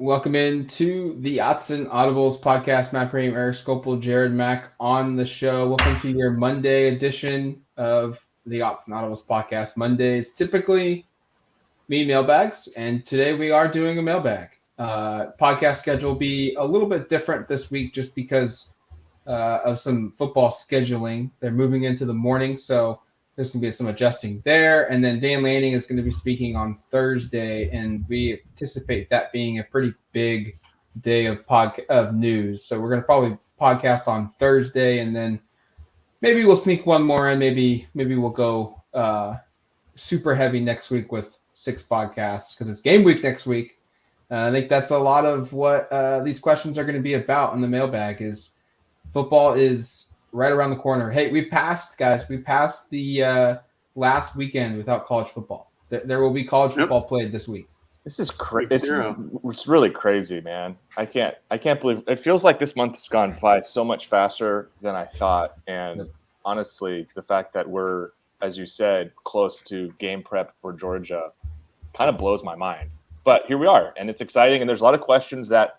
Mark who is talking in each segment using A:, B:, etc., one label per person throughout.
A: Welcome into the Odds and Audibles podcast. Matt Prehm, Erik Skopil, Jared Mack on the show. Welcome to your Monday edition of the Odds and Audibles podcast. Mondays typically me mailbags, and today we are doing a mailbag. Podcast schedule will be a little bit different this week just because of some football scheduling. They're moving into the morning, so there's going to be some adjusting there. And then Dan Lanning is going to be speaking on Thursday, and we anticipate that being a pretty big day of news. So we're going to probably podcast on Thursday, and then maybe we'll sneak one more in. Maybe we'll go super heavy next week with 6 podcasts because it's game week next week. I think that's a lot of what these questions are going to be about in the mailbag. Is football is right around the corner. Hey, we passed the last weekend without college football. There will be college football played this week.
B: This is crazy. It's really crazy, man. I can't believe it. Feels like this month's gone by so much faster than I thought. And honestly, the fact that we're, as you said, close to game prep for Georgia kind of blows my mind. But here we are, and it's exciting. And there's a lot of questions that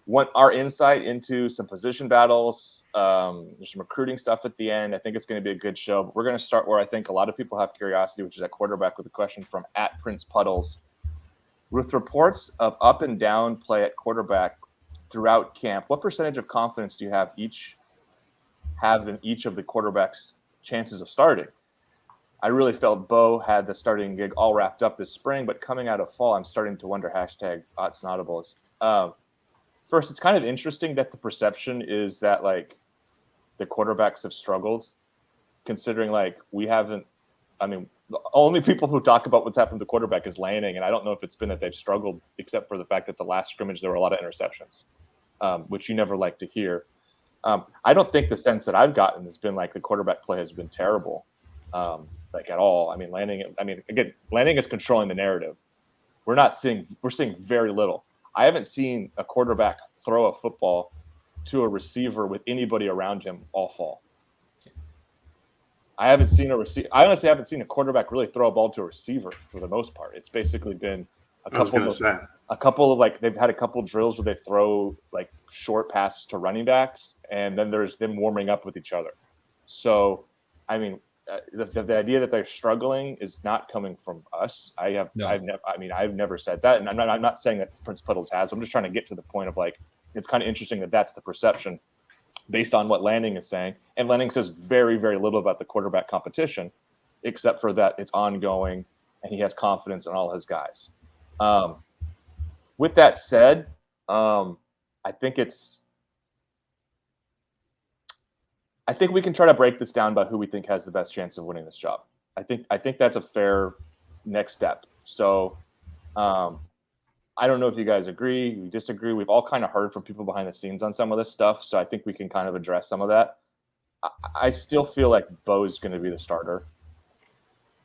B: want our insight into some position battles. There's some recruiting stuff at the end. I think it's going to be a good show. But we're going to start where I think a lot of people have curiosity, which is at quarterback, with a question from @PrincePuddles. With reports of up and down play at quarterback throughout camp, what percentage of confidence do you have in each of the quarterbacks' chances of starting? I really felt Bo had the starting gig all wrapped up this spring, but coming out of fall, I'm starting to wonder, #OddsAndAudibles. First, it's kind of interesting that the perception is that, like, the quarterbacks have struggled, considering, like, the only people who talk about what's happened to the quarterback is Lanning, and I don't know if it's been that they've struggled, except for the fact that the last scrimmage there were a lot of interceptions, which you never like to hear. I don't think the sense that I've gotten has been like the quarterback play has been terrible, like at all. Lanning is controlling the narrative. We're seeing very little. I haven't seen a quarterback throw a football to a receiver with anybody around him all fall. I honestly haven't seen a quarterback really throw a ball to a receiver for the most part. It's basically been a couple of like, they've had a couple of drills where they throw like short passes to running backs, and then there's them warming up with each other. So, the idea that they're struggling is not coming from us. I've never said that, and I'm not saying that Prince Puddles has. I'm just trying to get to the point of, like, it's kind of interesting that that's the perception based on what Lanning is saying. And Lanning says very, very little about the quarterback competition, except for that it's ongoing and he has confidence in all his guys. With that said, I think we can try to break this down about who we think has the best chance of winning this job. I think that's a fair next step. So I don't know if you guys agree, you disagree. We've all kind of heard from people behind the scenes on some of this stuff, so I think we can kind of address some of that. I still feel like Bo's going to be the starter.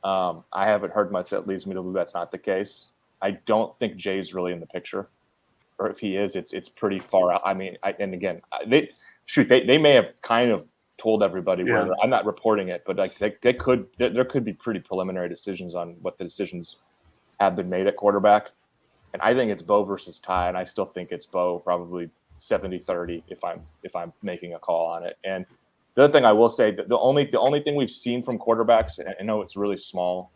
B: I haven't heard much that leads me to believe that's not the case. I don't think Jay's really in the picture, or if he is, it's pretty far out. They may have kind of told everybody where I'm not reporting it, but like there could be pretty preliminary decisions on what the decisions have been made at quarterback. And I think it's Bo versus Ty, and I still think it's Bo, probably 70-30 if I'm making a call on it. And the other thing I will say, that the only thing we've seen from quarterbacks, and I know it's really small,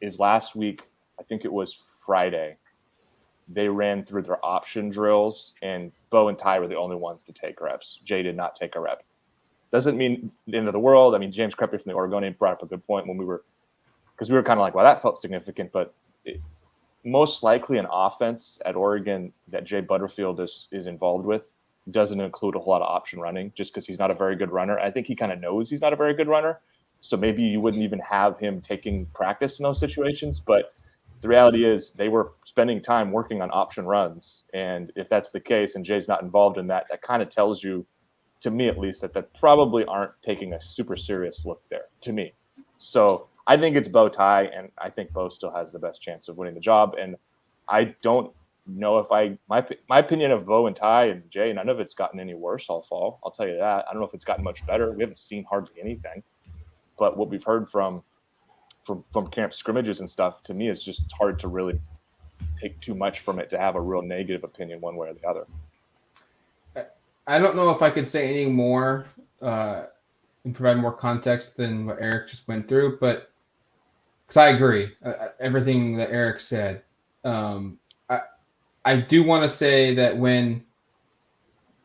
B: is last week, I think it was Friday, they ran through their option drills, and Bo and Ty were the only ones to take reps. Jay did not take a rep. Doesn't mean the end of the world. James Crepy from the Oregonian brought up a good point because we were kind of like, well, that felt significant, but most likely an offense at Oregon that Jay Butterfield is involved with doesn't include a whole lot of option running, just because he's not a very good runner. I think he kind of knows he's not a very good runner, so maybe you wouldn't even have him taking practice in those situations. But the reality is they were spending time working on option runs, and if that's the case and Jay's not involved in that, that kind of tells you, to me at least, that probably aren't taking a super serious look there, to me. So I think it's Bo Ty, and I think Bo still has the best chance of winning the job. And I don't know if my opinion of Bo and Ty and Jay, none of it's gotten any worse all fall. I'll tell you that. I don't know if it's gotten much better. We haven't seen hardly anything. But what we've heard from camp scrimmages and stuff, to me, is just hard to really take too much from it to have a real negative opinion one way or the other.
A: I don't know if I could say any more and provide more context than what Erik just went through, but because I agree, everything that Erik said. I do want to say that when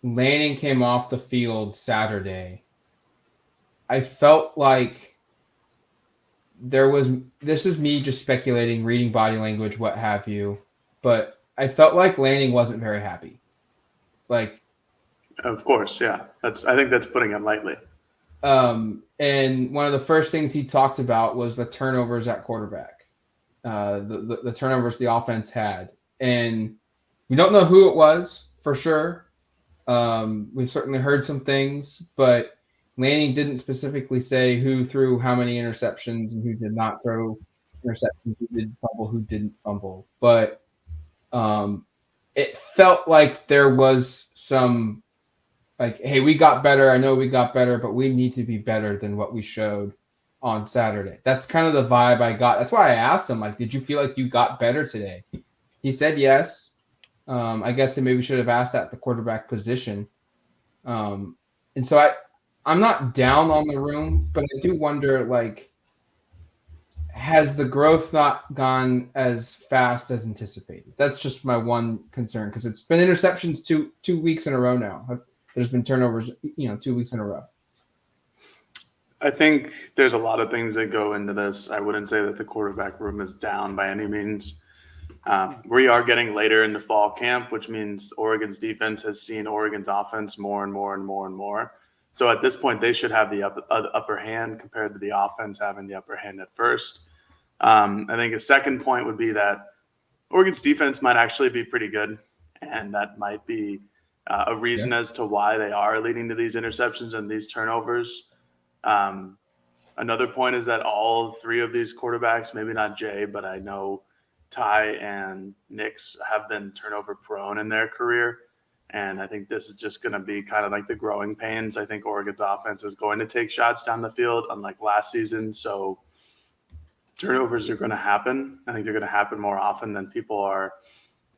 A: Lanning came off the field Saturday, I felt like this is me just speculating, reading body language, what have you, but I felt like Lanning wasn't very happy. Like,
C: of course, yeah. I think that's putting it lightly.
A: And one of the first things he talked about was the turnovers at quarterback, the turnovers the offense had, and we don't know who it was for sure. We've certainly heard some things, but Lanning didn't specifically say who threw how many interceptions and who did not throw interceptions, who did fumble, who didn't fumble. But it felt like there was some like, hey, we got better. I know we got better, but we need to be better than what we showed on Saturday. That's kind of the vibe I got. That's why I asked him, like, did you feel like you got better today? He said yes. I guess they maybe should have asked at the quarterback position. And so I'm not down on the room, but I do wonder, like, has the growth not gone as fast as anticipated? That's just my one concern because it's been interceptions two weeks in a row now. There's been turnovers, 2 weeks in a row.
C: I think there's a lot of things that go into this. I wouldn't say that the quarterback room is down by any means. We are getting later into fall camp, which means Oregon's defense has seen Oregon's offense more and more and more and more. So at this point, they should have the upper hand compared to the offense having the upper hand at first. I think a second point would be that Oregon's defense might actually be pretty good, and that might be a reason as to why they are leading to these interceptions and these turnovers. Another point is that all three of these quarterbacks, maybe not Jay, but I know Ty and Nix have been turnover prone in their career. And I think this is just going to be kind of like the growing pains. I think Oregon's offense is going to take shots down the field, unlike last season. So turnovers are going to happen. I think they're going to happen more often than people are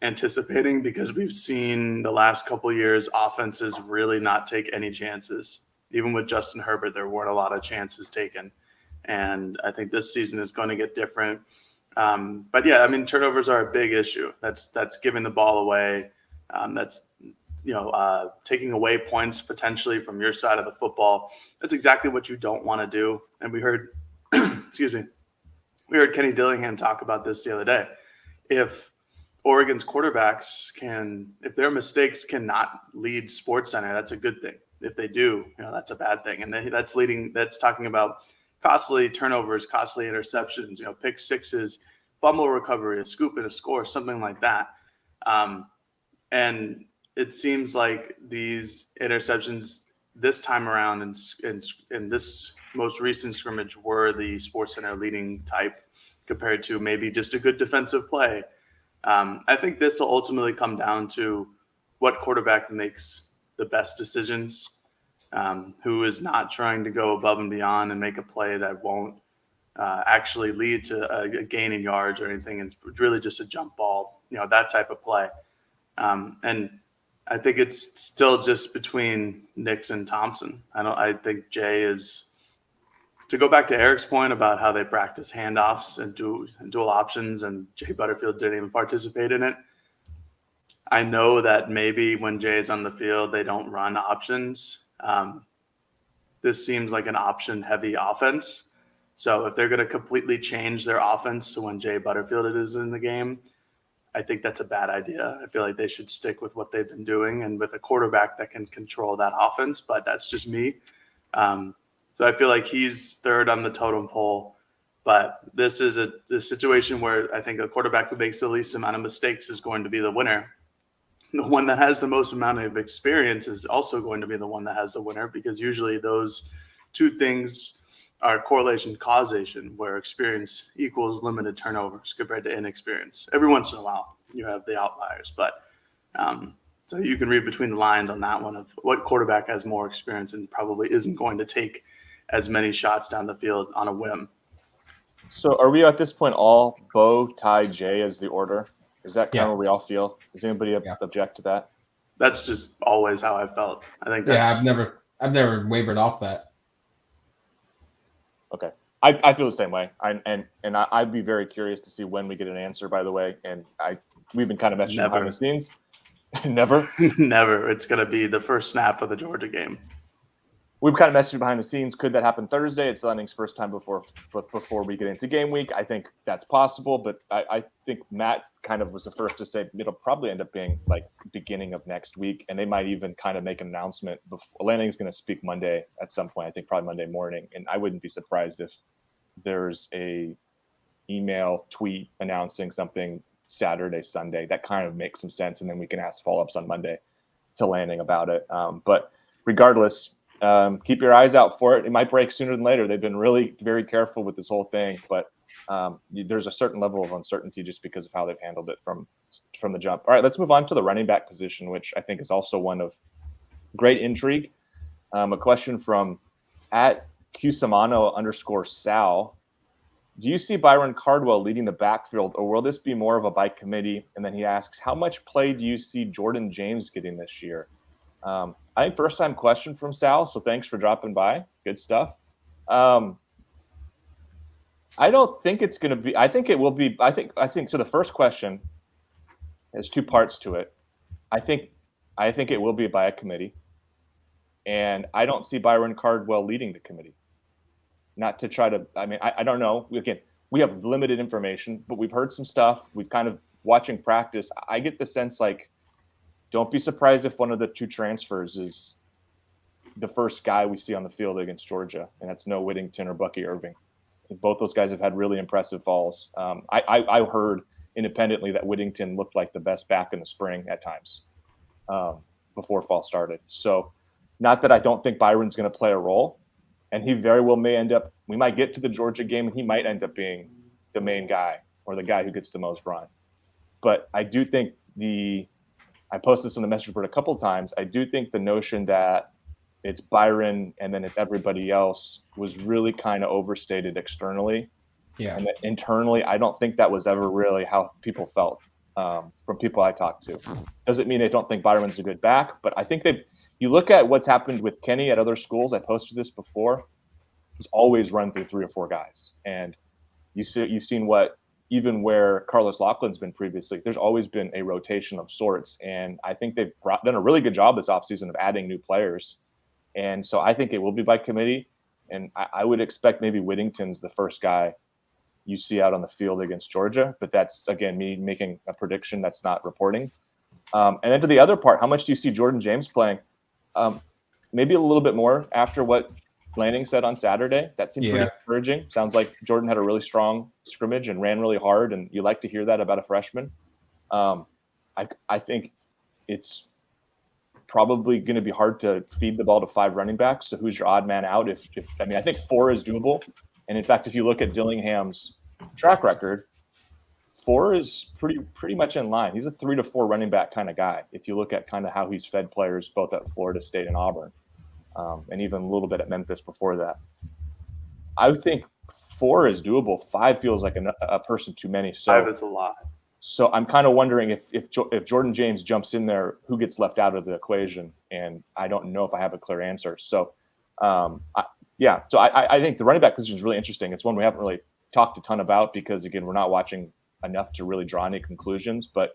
C: anticipating because we've seen the last couple of years offenses really not take any chances. Even with Justin Herbert, there weren't a lot of chances taken. And I think this season is going to get different. But yeah, I mean, turnovers are a big issue. That's giving the ball away. That's taking away points potentially from your side of the football. That's exactly what you don't want to do. And we heard, we heard Kenny Dillingham talk about this the other day. If Oregon's quarterbacks if their mistakes cannot lead SportsCenter, that's a good thing. If they do, that's a bad thing. And that's talking about costly turnovers, costly interceptions, pick sixes, fumble recovery, a scoop and a score, something like that. And it seems like these interceptions this time around in this most recent scrimmage were the SportsCenter leading type compared to maybe just a good defensive play. I think this will ultimately come down to what quarterback makes the best decisions, who is not trying to go above and beyond and make a play that won't actually lead to a gain in yards or anything. It's really just a jump ball, that type of play. And I think it's still just between Nix and Thompson. I think Jay is, to go back to Erik's point about how they practice handoffs and dual options, and Jay Butterfield didn't even participate in it. I know that maybe when Jay's on the field, they don't run options. This seems like an option-heavy offense. So if they're going to completely change their offense to when Jay Butterfield is in the game, I think that's a bad idea. I feel like they should stick with what they've been doing and with a quarterback that can control that offense, but that's just me. So I feel like he's third on the totem pole, but this is the situation where I think a quarterback who makes the least amount of mistakes is going to be the winner. The one that has the most amount of experience is also going to be the one that has the winner, because usually those two things are correlation causation, where experience equals limited turnovers compared to inexperience. Every once in a while you have the outliers, but so you can read between the lines on that one of what quarterback has more experience and probably isn't going to take as many shots down the field on a whim.
B: So are we at this point all Bo, Ty, Jay as the order? Is that kind of where we all feel? Does anybody object to that?
C: That's just always how I felt. I think that's
A: I've never wavered off that.
B: Okay. I feel the same way. I'd be very curious to see when we get an answer, by the way. And we've been kind of messaging behind the scenes. Never.
C: Never. It's going to be the first snap of the Georgia game.
B: We've kind of messaged behind the scenes. Could that happen Thursday? It's Lenning's first time before we get into game week. I think that's possible, but I think Matt kind of was the first to say it'll probably end up being like beginning of next week, and they might even kind of make an announcement. Lenning's going to speak Monday at some point. I think probably Monday morning, and I wouldn't be surprised if there's a email tweet announcing something Saturday, Sunday. That kind of makes some sense, and then we can ask follow-ups on Monday to Lanning about it. But regardless. Keep your eyes out for it. It might break sooner than later. They've been really very careful with this whole thing, but there's a certain level of uncertainty just because of how they've handled it from the jump. All right, let's move on to the running back position, which I think is also one of great intrigue. A question from @Cusimano_Sal. Do you see Byron Cardwell leading the backfield, or will this be more of a by committee? And then he asks, how much play do you see Jordan James getting this year? I think first time question from Sal, so thanks for dropping by. Good stuff. I don't think it's going to be. I think it will be. I think so. The first question has two parts to it. I think it will be by a committee, and I don't see Byron Cardwell leading the committee. Not to try to. I mean, I don't know. Again, we have limited information, but we've heard some stuff. We've kind of watching practice. I get the sense like. Don't be surprised if one of the two transfers is the first guy we see on the field against Georgia, and that's no Whittington or Bucky Irving. Both those guys have had really impressive falls. I heard independently that Whittington looked like the best back in the spring at times before fall started. So not that I don't think Byron's going to play a role, and he very well may end up – we might get to the Georgia game, and he might end up being the main guy or the guy who gets the most run. But I do think I posted this on the message board a couple of times. I do think the notion that it's Byron and then it's everybody else was really kind of overstated externally.
A: Yeah.
B: And that internally, I don't think that was ever really how people felt from people I talked to. Doesn't mean they don't think Byron's a good back, but I think you look at what's happened with Kenny at other schools. I posted this before. He's always run through 3 or 4 guys. And you've seen what, even where Carlos Laughlin's been previously, there's always been a rotation of sorts. And I think they've done a really good job this offseason of adding new players. And so I think it will be by committee. And I would expect maybe Whittington's the first guy you see out on the field against Georgia. But that's, again, me making a prediction that's not reporting. And then to the other part, how much do you see Jordan James playing? Maybe a little bit more after what Lanning said on Saturday. That seemed pretty encouraging. Sounds like Jordan had a really strong scrimmage and ran really hard, and you like to hear that about a freshman. I think it's probably going to be hard to feed the ball to 5 running backs. So who's your odd man out? I think 4 is doable. And in fact, if you look at Dillingham's track record, 4 is pretty much in line. He's a 3 to 4 running back kind of guy. If you look at kind of how he's fed players both at Florida State and Auburn. And even a little bit at Memphis before that. I would think 4 is doable. 5 feels like a person too many. So
C: 5 is a lot. So
B: I'm kind of wondering if Jordan James jumps in there, who gets left out of the equation? And I don't know if I have a clear answer. So, I think the running back position is really interesting. It's one we haven't really talked a ton about because, again, we're not watching enough to really draw any conclusions. But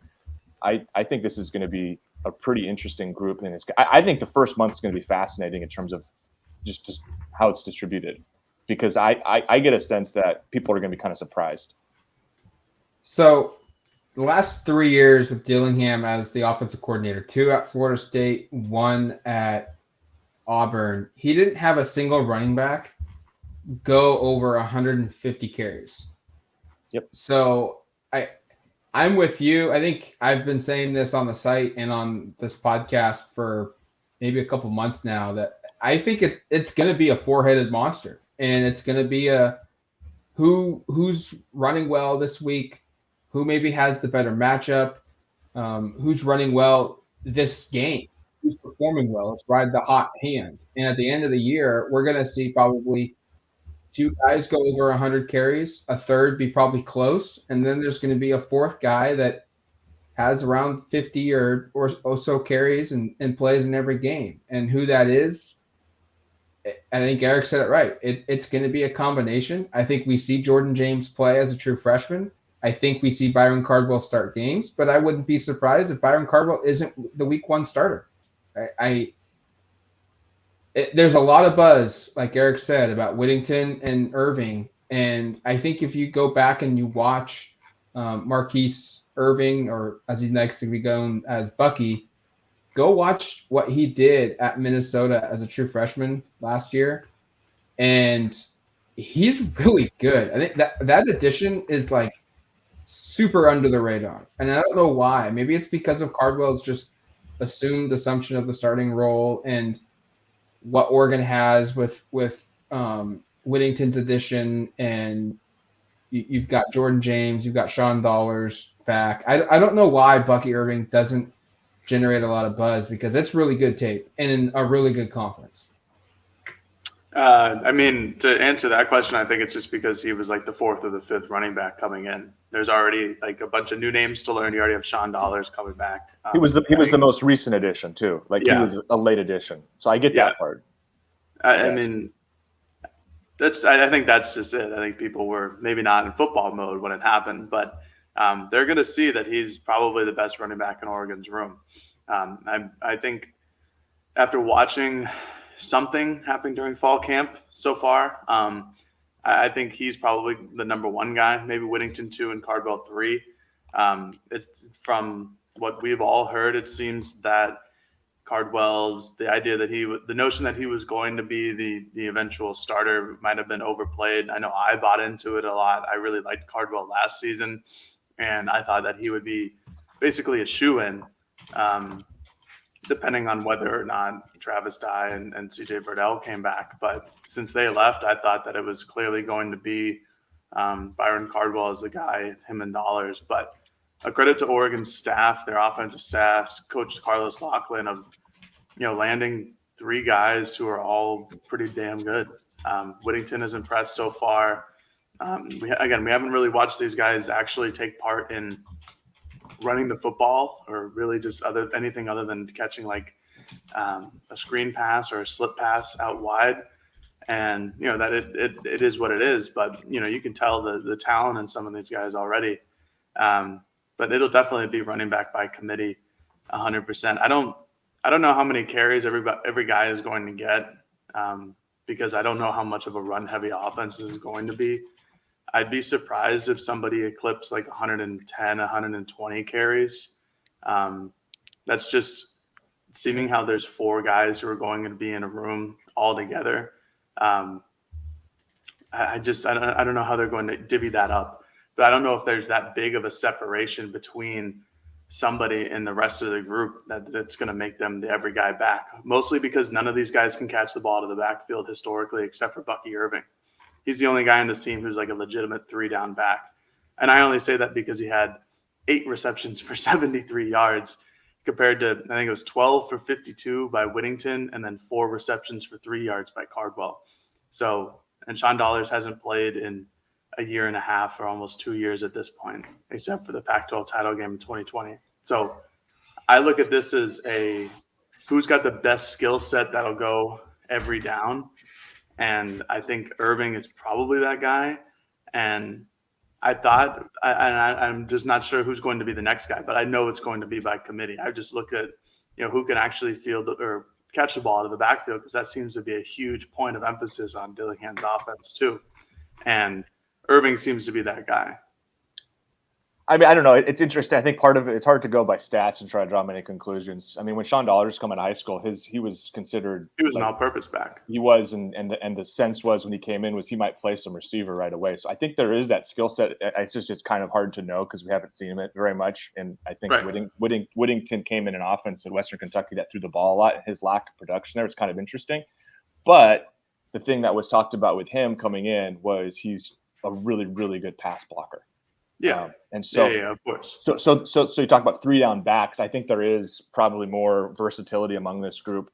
B: I think this is going to be a pretty interesting group, and I think the first month is going to be fascinating in terms of just how it's distributed, because I get a sense that people are going to be kind of surprised.
A: So the last 3 years with Dillingham as the offensive coordinator, 2 at Florida State, 1 at Auburn, he didn't have a single running back go over 150 carries.
B: Yep.
A: So I'm with you. I think I've been saying this on the site and on this podcast for maybe a couple months now that I think it's going to be a 4-headed monster, and it's going to be who's running well this week, who maybe has the better matchup, who's running well this game, who's performing well. Let's ride the hot hand. And at the end of the year, we're going to see probably 2 guys go over 100 carries, a third be probably close, and then there's going to be a 4th guy that has around 50 or so carries and plays in every game. And who that is, I think Erik said it right. It's going to be a combination. I think we see Jordan James play as a true freshman. I think we see Byron Cardwell start games, but I wouldn't be surprised if Byron Cardwell isn't the week 1 starter. There's a lot of buzz, like Erik said, about Whittington and Irving. And I think if you go back and you watch Marquise Irving, or as he likes to be known as Bucky, go watch what he did at Minnesota as a true freshman last year. And he's really good. I think that addition is like super under the radar. And I don't know why. Maybe it's because of Cardwell's just assumed assumption of the starting role and what Oregon has with Whittington's addition, and you've got Jordan James, you've got Sean Dollars back. I don't know why Bucky Irving doesn't generate a lot of buzz, because it's really good tape and in a really good conference.
C: I mean, to answer that question, I think it's just because he was like the 4th or the 5th running back coming in. There's already like a bunch of new names to learn. You already have Sean Dollars coming back.
B: He was the most recent addition too. Like he was a late addition. So I get that part.
C: I mean, I think that's just it. I think people were maybe not in football mode when it happened, but they're going to see that he's probably the best running back in Oregon's room. I think after watching something happening during fall camp so far, I think he's probably the number 1 guy, maybe Whittington 2 and Cardwell 3. It's from what we've all heard, it seems that Cardwell's the notion that he was going to be the eventual starter might have been overplayed. I know I bought into it a lot. I really liked Cardwell last season, and I thought that he would be basically a shoo-in, depending on whether or not Travis Dye and CJ Verdell came back. But since they left, I thought that it was clearly going to be Byron Cardwell as the guy, him and Dollars. But a credit to Oregon's staff, their offensive staff, Coach Carlos Lachlan, of landing 3 guys who are all pretty damn good. Whittington has impressed so far. We haven't really watched these guys actually take part in running the football, or really just anything other than catching like a screen pass or a slip pass out wide. And that it is what it is, but you can tell the talent in some of these guys already. But it'll definitely be running back by committee 100%. I don't know how many carries every guy is going to get, because I don't know how much of a run heavy offense this is going to be. I'd be surprised if somebody eclipsed like 110, 120 carries. That's just seeming how there's 4 guys who are going to be in a room all together. I don't know how they're going to divvy that up, but I don't know if there's that big of a separation between somebody and the rest of the group that's going to make them the every guy back, mostly because none of these guys can catch the ball to the backfield historically, except for Bucky Irving. He's the only guy on the team who's like a legitimate 3-down back. And I only say that because he had 8 receptions for 73 yards compared to, I think it was 12 for 52 by Whittington, and then 4 receptions for 3 yards by Cardwell. So, and Sean Dollars hasn't played in a year and a half, or almost 2 years at this point, except for the Pac-12 title game in 2020. So I look at this as who's got the best skill set that'll go every down. And I think Irving is probably that guy. And I thought, I'm just not sure who's going to be the next guy, but I know it's going to be by committee. I just look at, who can actually field or catch the ball to the backfield, because that seems to be a huge point of emphasis on Dillingham's offense too. And Irving seems to be that guy.
B: I mean, I don't know. It's interesting. I think part of it, it's hard to go by stats and try to draw many conclusions. I mean, when Sean Dollars came out of high school, he was considered.
C: He was an all-purpose back.
B: He was, and the sense was when he came in was he might play some receiver right away. So I think there is that skill set. It's kind of hard to know because we haven't seen it very much. And I think Whittington came in an offense at Western Kentucky that threw the ball a lot. And his lack of production there was kind of interesting. But the thing that was talked about with him coming in was he's a really, really good pass blocker.
C: Yeah.
B: And so,
C: of course.
B: So you talk about 3-down backs. I think there is probably more versatility among this group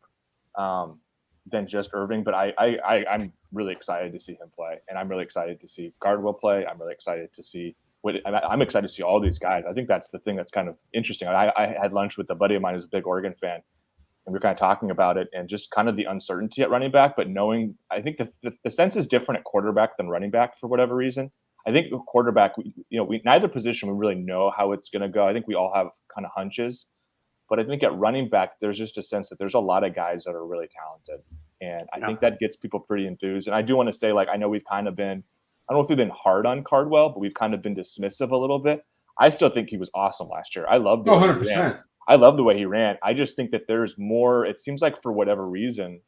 B: than just Irving, but I'm really excited to see him play, and I'm really excited to see Cardwell play. I'm really excited to see I'm excited to see all these guys. I think that's the thing that's kind of interesting. I had lunch with a buddy of mine who's a big Oregon fan, and we were kind of talking about it and just kind of the uncertainty at running back, but knowing, I think the sense is different at quarterback than running back for whatever reason. I think quarterback, we neither position we really know how it's going to go. I think we all have kind of hunches, but I think at running back, there's just a sense that there's a lot of guys that are really talented. And I think that gets people pretty enthused. And I do want to say, like, I know we've kind of been, I don't know if we've been hard on Cardwell, but we've kind of been dismissive a little bit. I still think he was awesome last year. I love the way
A: 100%.
B: he ran. I love the way he ran. I just think that there's more. It seems like for whatever reason,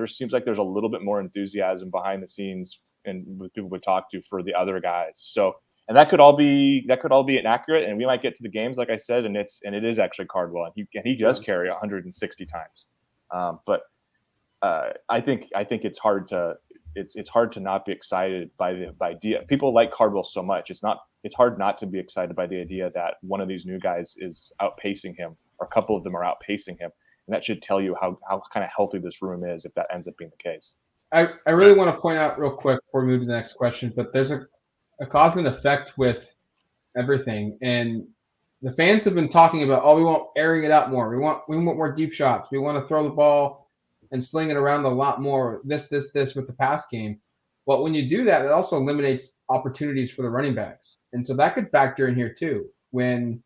B: seems like there's a little bit more enthusiasm behind the scenes and with people we talk to for the other guys. So, and that could all be inaccurate, and we might get to the games, like I said, and it is actually Cardwell, and he does carry 160 times. But I think it's hard to not be excited by the idea. People like Cardwell so much. It's hard not to be excited by the idea that one of these new guys is outpacing him, or a couple of them are outpacing him. And that should tell you how kind of healthy this room is if that ends up being the case.
A: I really want to point out real quick before we move to the next question, but there's a cause and effect with everything. And the fans have been talking about, we want airing it out more. We want more deep shots. We want to throw the ball and sling it around a lot more. This with the pass game. But when you do that, it also eliminates opportunities for the running backs. And so that could factor in here too. When,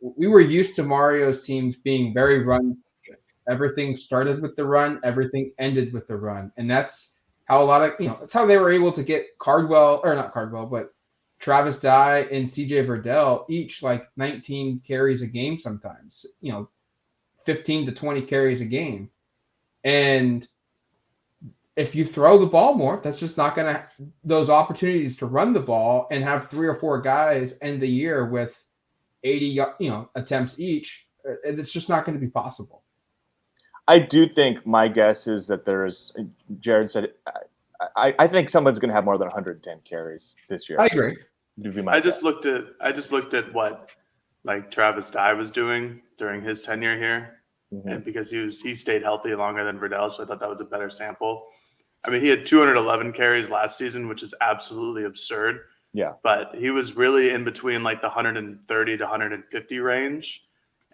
A: we were used to Mario's teams being very run-centric. Everything started with the run. Everything ended with the run. And that's how that's how they were able to get Travis Dye and CJ Verdell each like 19 carries a game sometimes, 15 to 20 carries a game. And if you throw the ball more, that's just not going to – those opportunities to run the ball and have 3 or 4 guys end the year with 80 attempts each, it's just not going to be possible.
B: I do think my guess is that Jared said I think someone's going to have more than 110 carries this year.
A: I agree.
C: I just looked at what like Travis Dye was doing during his tenure here, and because he stayed healthy longer than Verdell, so I thought that was a better sample. I mean, he had 211 carries last season, which is absolutely absurd.
B: Yeah,
C: but he was really in between like the 130 to 150 range,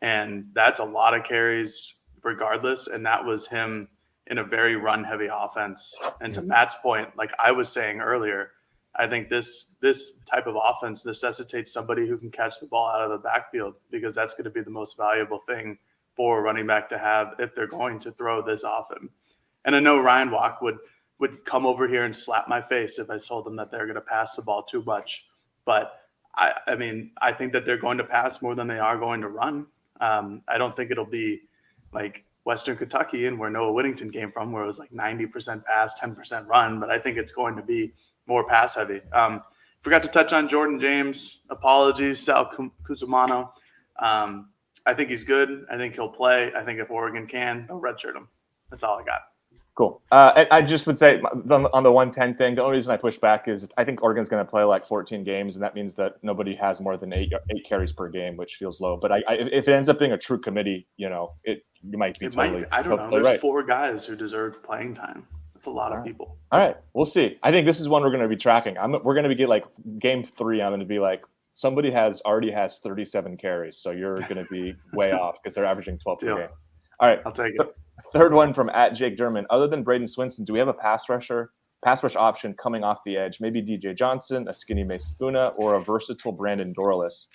C: and that's a lot of carries regardless. And that was him in a very run-heavy offense. And to Matt's point, like I was saying earlier, I think this type of offense necessitates somebody who can catch the ball out of the backfield, because that's going to be the most valuable thing for a running back to have if they're going to throw this often. And I know Ryan Walk would come over here and slap my face if I told them that they're going to pass the ball too much. But I mean, I think that they're going to pass more than they are going to run. I don't think it'll be like Western Kentucky and where Noah Whittington came from, where it was like 90% pass, 10% run. But I think it's going to be more pass heavy. Forgot to touch on Jordan James. Apologies, Sal Cusimano. I think he's good. I think he'll play. I think if Oregon can, they'll redshirt him. That's all I got.
B: Cool. I just would say on the 110 thing, the only reason I push back is I think Oregon's going to play like 14 games, and that means that nobody has more than eight carries per game, which feels low. But if it ends up being a true committee, you might be totally.
C: I don't know. There's right. 4 guys who deserve playing time. That's a lot of people.
B: All right, we'll see. I think this is one we're going to be tracking. We're going to be like game 3. I'm going to be like somebody already has 37 carries, so you're going to be way off because they're averaging 12 per game. All right,
C: I'll take it.
B: Third one from @JakeGerman. Other than Braden Swinson, do we have a pass rush option coming off the edge? Maybe DJ Johnson, a skinny Mace Funa, or a versatile Brandon Dorless.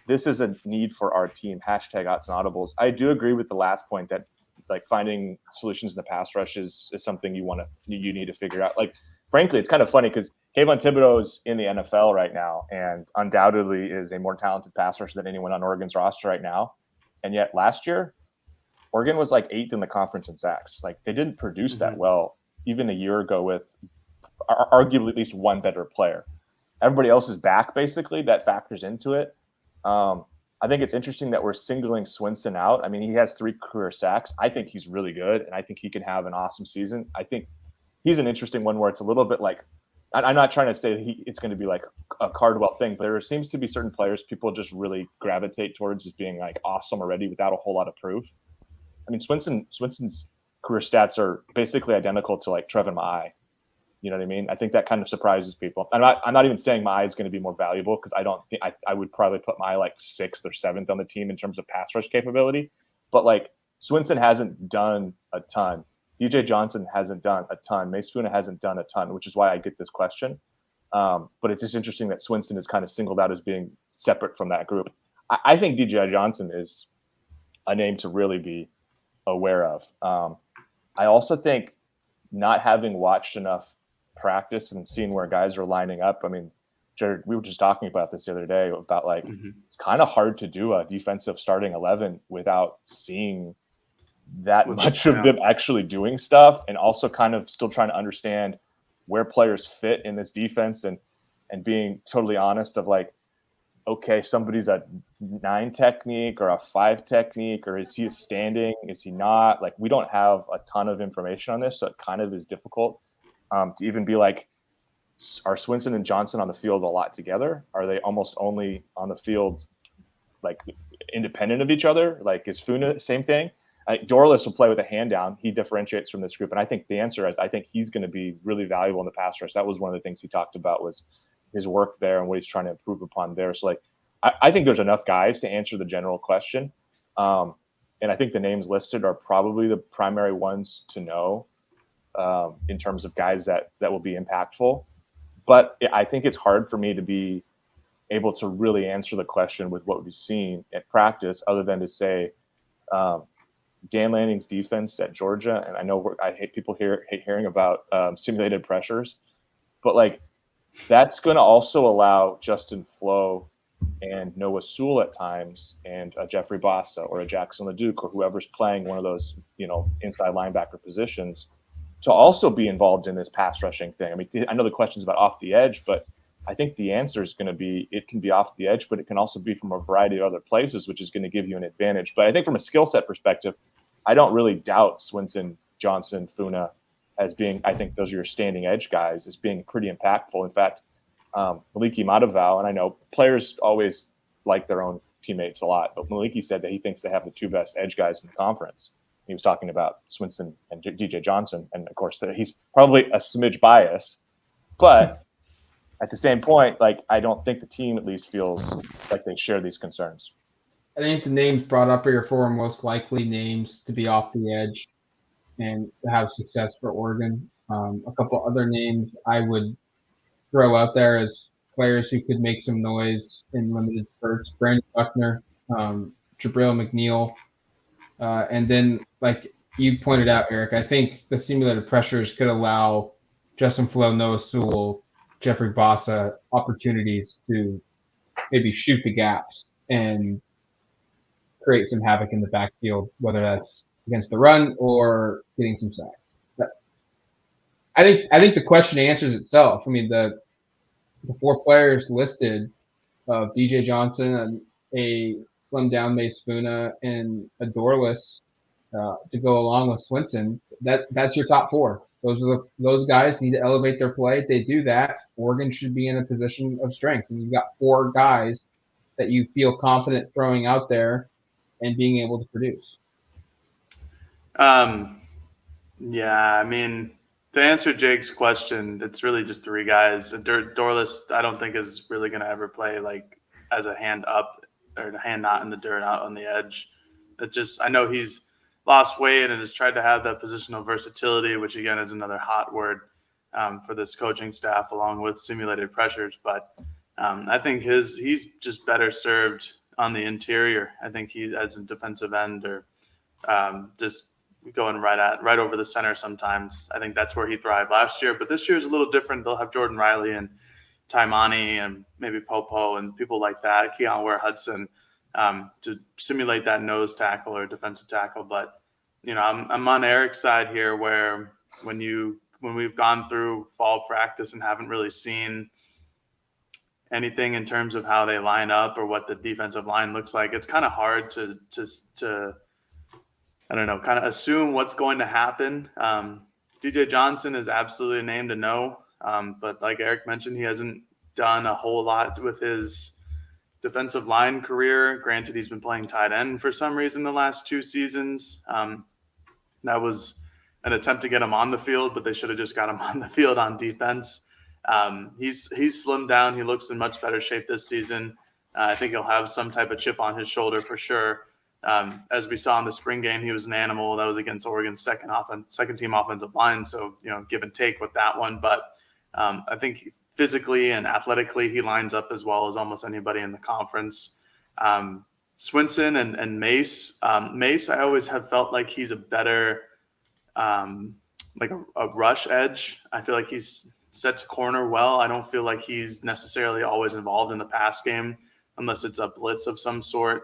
B: This is a need for our team. #Odds and Audibles. I do agree with the last point that like finding solutions in the pass rush is something you need to figure out. Like, frankly, it's kind of funny because Kayvon Thibodeau's in the NFL right now and undoubtedly is a more talented pass rusher than anyone on Oregon's roster right now. And yet last year, Oregon was like 8th in the conference in sacks. Like, they didn't produce that well even a year ago with arguably at least one better player. Everybody else is back, basically. That factors into it. I think it's interesting that we're singling Swinson out. I mean, he has 3 career sacks. I think he's really good, and I think he can have an awesome season. I think he's an interesting one where it's a little bit like – I'm not trying to say it's going to be like a Cardwell thing, but there seems to be certain players people just really gravitate towards as being like awesome already without a whole lot of proof. I mean, Swinson's career stats are basically identical to like Trevin Maai. You know what I mean? I think that kind of surprises people. I'm not even saying Mai is going to be more valuable, because I don't think I would probably put Mai like 6th or 7th on the team in terms of pass rush capability. But like Swinson hasn't done a ton. DJ Johnson hasn't done a ton. Mace Funa hasn't done a ton, which is why I get this question. But it's just interesting that Swinson is kind of singled out as being separate from that group. I think DJ Johnson is a name to really be aware of. I also think, not having watched enough practice and seeing where guys are lining up. I mean, Jared, we were just talking about this the other day about like it's kind of hard to do a defensive starting 11 without seeing that much of them actually doing stuff, and also kind of still trying to understand where players fit in this defense, and being totally honest of like, okay, somebody's a 9 technique or a 5 technique, or is he standing? Is he not? Like, we don't have a ton of information on this, so it kind of is difficult to even be like, are Swinson and Johnson on the field a lot together? Are they almost only on the field like independent of each other? Like, is Funa same thing? Dorless will play with a hand down. He differentiates from this group, and I think the answer is I think he's going to be really valuable in the pass rush. That was one of the things he talked about, was his work there and what he's trying to improve upon there. So like, I think there's enough guys to answer the general question. And I think the names listed are probably the primary ones to know in terms of guys that will be impactful. But I think it's hard for me to be able to really answer the question with what we've seen at practice, other than to say Dan Lanning's defense at Georgia. And I know I hate people hate hearing about simulated pressures, but like, that's going to also allow Justin Flo and Noah Sewell at times, and a Jeffrey Bassa or a Jackson LeDuc, or whoever's playing one of those, inside linebacker positions, to also be involved in this pass rushing thing. I mean, I know the question's about off the edge, but I think the answer is going to be, it can be off the edge, but it can also be from a variety of other places, which is going to give you an advantage. But I think from a skill set perspective, I don't really doubt Swinson, Johnson, Funa as being, I think those are your standing edge guys, as being pretty impactful. In fact, Maliki Mataval, and I know players always like their own teammates a lot, but Maliki said that he thinks they have the 2 best edge guys in the conference. He was talking about Swinson and DJ Johnson, and of course he's probably a smidge biased, but at the same point, like, I don't think the team at least feels like they share these concerns.
A: I think the names brought up are your 4 most likely names to be off the edge and to have success for Oregon. A couple other names I would throw out there as players who could make some noise in limited spurts: Brandon Buckner, Jabril McNeil, and then, like you pointed out, Erik, I think the simulated pressures could allow Justin Flo, Noah Sewell, Jeffrey Bassa opportunities to maybe shoot the gaps and create some havoc in the backfield, whether that's against the run or getting some sacks. I think the question answers itself. I mean, the 4 players listed of DJ Johnson, a slimmed down Mace Funa, and a Dorless to go along with Swinson. That's your top 4. Those guys need to elevate their play. If they do that, Oregon should be in a position of strength. And you've got 4 guys that you feel confident throwing out there and being able to produce.
C: Yeah, I mean, to answer Jake's question, it's really just 3 guys. Dorless, I don't think is really going to ever play like as a hand up or a hand not in the dirt, out on the edge. I know he's lost weight and has tried to have that positional versatility, which again is another hot word for this coaching staff, along with simulated pressures. But I think he's just better served on the interior. I think he, as a defensive end, or just going right over the center sometimes. I think that's where he thrived last year. But this year is a little different. They'll have Jordan Riley and Taimani and maybe Popo and people like that, Keon Ware-Hudson, to simulate that nose tackle or defensive tackle. But, I'm on Erik's side here, where when we've gone through fall practice and haven't really seen anything in terms of how they line up or what the defensive line looks like, it's kind of hard to I don't know, kind of assume what's going to happen. DJ Johnson is absolutely a name to know. But like Erik mentioned, he hasn't done a whole lot with his defensive line career. Granted, he's been playing tight end for some reason the last 2 seasons. That was an attempt to get him on the field, but they should have just got him on the field on defense. He's slimmed down. He looks in much better shape this season. I think he'll have some type of chip on his shoulder for sure. As we saw in the spring game, he was an animal. That was against Oregon's second team offensive line. So, give and take with that one. But I think physically and athletically, he lines up as well as almost anybody in the conference. Swinson and Mace. Mace, I always have felt like he's a better, like a rush edge. I feel like he's set to corner well. I don't feel like he's necessarily always involved in the pass game unless it's a blitz of some sort.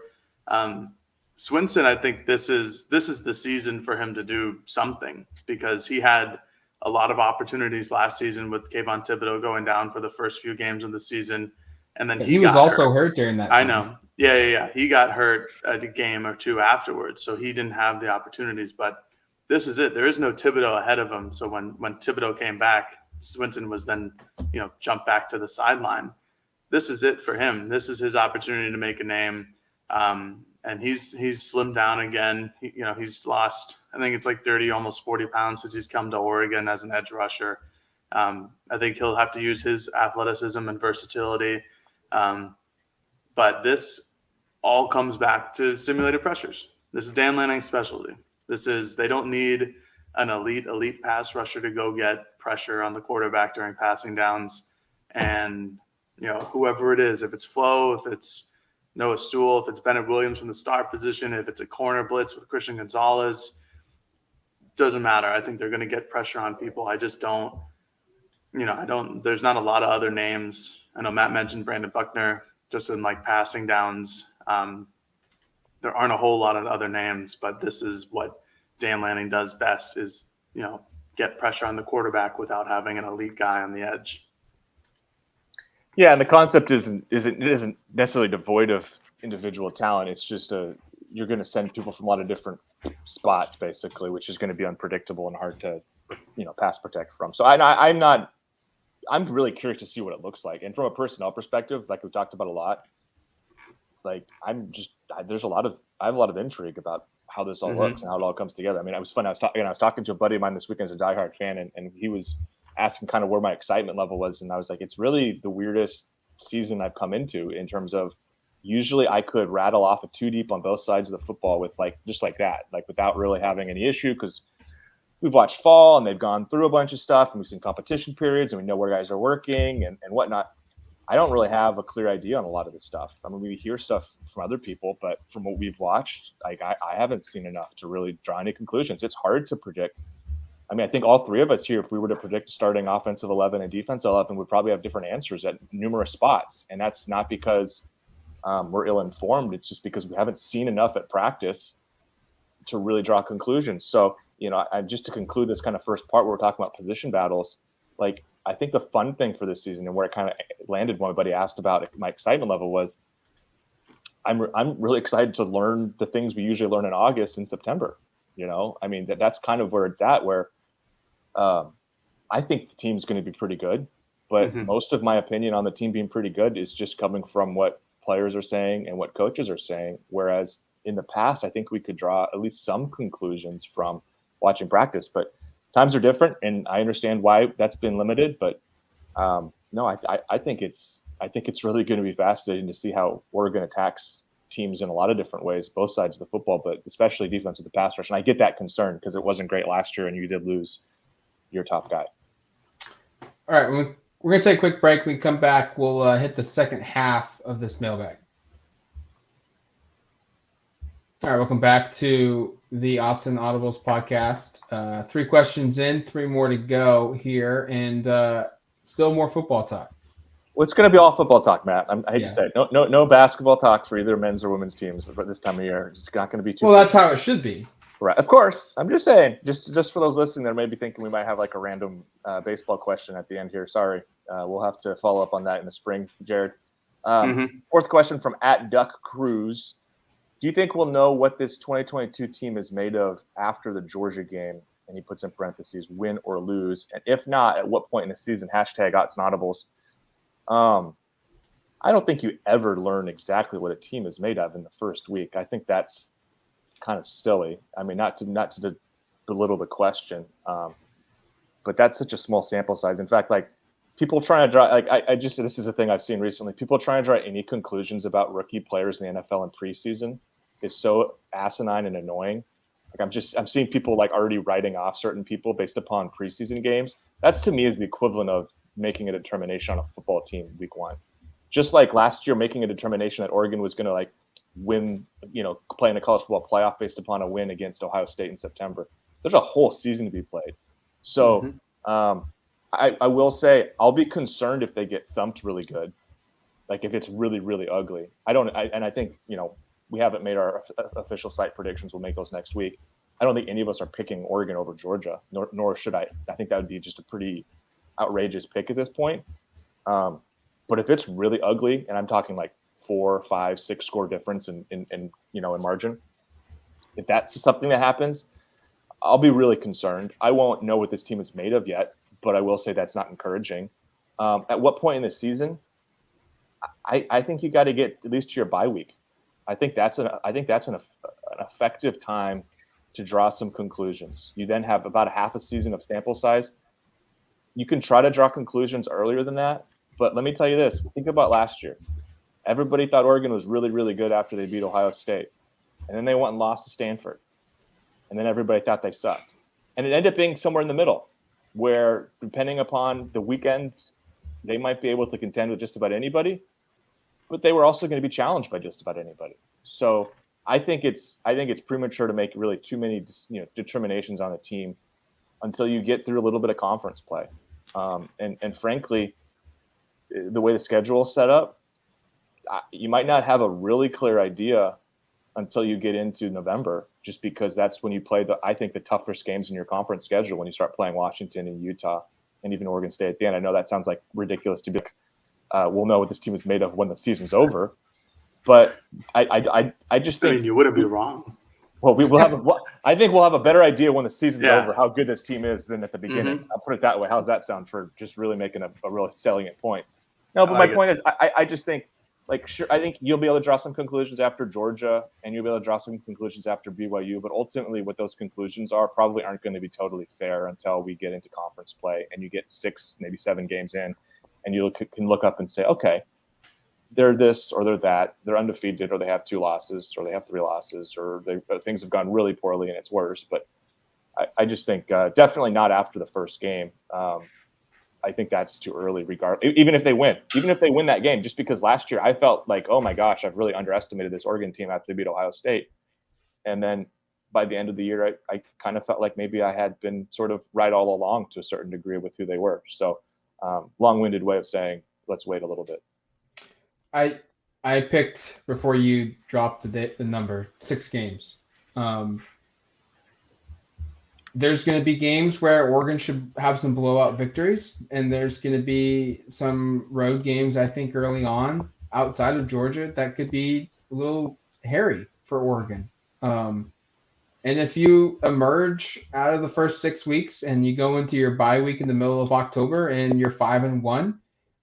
C: Swinson, I think this is the season for him to do something, because he had a lot of opportunities last season with Kayvon Thibodeau going down for the first few games of the season. And then
A: he was also hurt during that time.
C: I know. Yeah. He got hurt a game or two afterwards, so he didn't have the opportunities. But this is it. There is no Thibodeau ahead of him. So when Thibodeau came back, Swinson was then, jumped back to the sideline. This is it for him. This is his opportunity to make a name. And he's slimmed down again. He's lost, I think it's like 30, almost 40 pounds since he's come to Oregon as an edge rusher. I think he'll have to use his athleticism and versatility. But this all comes back to simulated pressures. This is Dan Lanning's specialty. They don't need an elite pass rusher to go get pressure on the quarterback during passing downs. And, whoever it is, if it's Flo, if it's Noah Sewell, if it's Bennett Williams from the star position, if it's a corner blitz with Christian Gonzalez, doesn't matter. I think they're going to get pressure on people. I just don't, there's not a lot of other names. I know Matt mentioned Brandon Buckner just in like passing downs. There aren't a whole lot of other names, but this is what Dan Lanning does best is, get pressure on the quarterback without having an elite guy on the edge.
B: Yeah, and the concept isn't necessarily devoid of individual talent. It's just you're going to send people from a lot of different spots, basically, which is going to be unpredictable and hard to, pass protect from. So I'm really curious to see what it looks like. And from a personnel perspective, like we talked about a lot, like I have a lot of intrigue about how this all looks and how it all comes together. I mean, it was fun. I was talking to a buddy of mine this weekend, as a diehard fan, and he was asking kind of where my excitement level was. And I was like, it's really the weirdest season I've come into in terms of usually I could rattle off a 2 deep on both sides of the football with just like that, like without really having any issue, because we've watched fall and they've gone through a bunch of stuff and we've seen competition periods and we know where guys are working and whatnot. I don't really have a clear idea on a lot of this stuff. I mean, we hear stuff from other people, but from what we've watched, like I haven't seen enough to really draw any conclusions. It's hard to predict. I mean, I think all three of us here, if we were to predict starting offensive 11 and defensive 11, would probably have different answers at numerous spots. And that's not because we're ill-informed. It's just because we haven't seen enough at practice to really draw conclusions. So, just to conclude this kind of first part where we're talking about position battles, like I think the fun thing for this season and where it kind of landed when my buddy asked about my excitement level was I'm really excited to learn the things we usually learn in August and September. I mean, that's kind of where it's at, where I think the team's going to be pretty good, but most of my opinion on the team being pretty good is just coming from what players are saying and what coaches are saying. Whereas in the past, I think we could draw at least some conclusions from watching practice, but times are different and I understand why that's been limited, but no, I think it's really going to be fascinating to see how Oregon attacks teams in a lot of different ways, both sides of the football, but especially defense with the pass rush. And I get that concern because it wasn't great last year and you did lose your top guy.
A: All right, we're going to take a quick break. When we come back, we'll hit the second half of this mailbag. All right, welcome back to the Odds and Audibles podcast. 3 questions in, 3 more to go here, and still more football talk.
B: Well, it's going to be all football talk, Matt. I hate to say it. No basketball talk for either men's or women's teams for this time of year. It's not going to be too.
A: Well, that's how it should be.
B: Right, of course. I'm just saying, just for those listening that may be thinking we might have like a random baseball question at the end here. Sorry, we'll have to follow up on that in the spring, Jared. Fourth question from @DuckCruz. Do you think we'll know what this 2022 team is made of after the Georgia game? And he puts in parentheses, win or lose. And if not, at what point in the season? #OttsAndAudibles. I don't think you ever learn exactly what a team is made of in the first week. I think that's kind of silly. I mean, not to belittle the question. But that's such a small sample size. In fact, like people trying to draw, like this is a thing I've seen recently. People trying to draw any conclusions about rookie players in the NFL in preseason is so asinine and annoying. Like I'm seeing people like already writing off certain people based upon preseason games. That's to me is the equivalent of making a determination on a football team week 1. Just like last year, making a determination that Oregon was going to like win, play in a college football playoff based upon a win against Ohio State in September. There's a whole season to be played. So I will say I'll be concerned if they get thumped really good, like if it's really, really ugly. I think, we haven't made our official site predictions. We'll make those next week. I don't think any of us are picking Oregon over Georgia, nor should I. I think that would be just a pretty outrageous pick at this point. But if it's really ugly, and I'm talking like 4, 5, 6 score difference in margin, if that's something that happens, I'll be really concerned. I won't know what this team is made of yet, but I will say that's not encouraging. At what point in the season? I think you got to get at least to your bye week. I think that's an effective time to draw some conclusions. You then have about a half a season of sample size. You can try to draw conclusions earlier than that, but let me tell you this. Think about last year. Everybody thought Oregon was really, really good after they beat Ohio State. And then they went and lost to Stanford. And then everybody thought they sucked. And it ended up being somewhere in the middle where, depending upon the weekend, they might be able to contend with just about anybody, but they were also going to be challenged by just about anybody. So I think it's premature to make really too many determinations on a team until you get through a little bit of conference play. And frankly, the way the schedule is set up, you might not have a really clear idea until you get into November, just because that's when you play the toughest games in your conference schedule, when you start playing Washington and Utah and even Oregon State at the end. I know that sounds like ridiculous to be like, we'll know what this team is made of when the season's over. But I just think
C: you wouldn't be wrong.
B: Well, I think we'll have a better idea when the season's over how good this team is than at the beginning. I'll put it that way. How's that sound for just really making a really salient point? No, but my point is, I just think, sure, I think you'll be able to draw some conclusions after Georgia, and you'll be able to draw some conclusions after BYU. But ultimately, what those conclusions are probably aren't going to be totally fair until we get into conference play and you get 6, maybe 7 games in, and you can look up and say, okay, they're this or they're that, they're undefeated, or they have 2 losses, or they have 3 losses, or things have gone really poorly and it's worse. But I just think definitely not after the first game. I think that's too early. Even if they win that game, just because last year I felt like, oh my gosh, I've really underestimated this Oregon team after they beat Ohio State, and then by the end of the year, I kind of felt like maybe I had been sort of right all along to a certain degree with who they were. So long-winded way of saying, let's wait a little bit.
A: I picked, before you dropped the number, 6 games. There's going to be games where Oregon should have some blowout victories, and there's going to be some road games, I think, early on outside of Georgia that could be a little hairy for Oregon. And if you emerge out of the first 6 weeks and you go into your bye week in the middle of October and you're 5-1,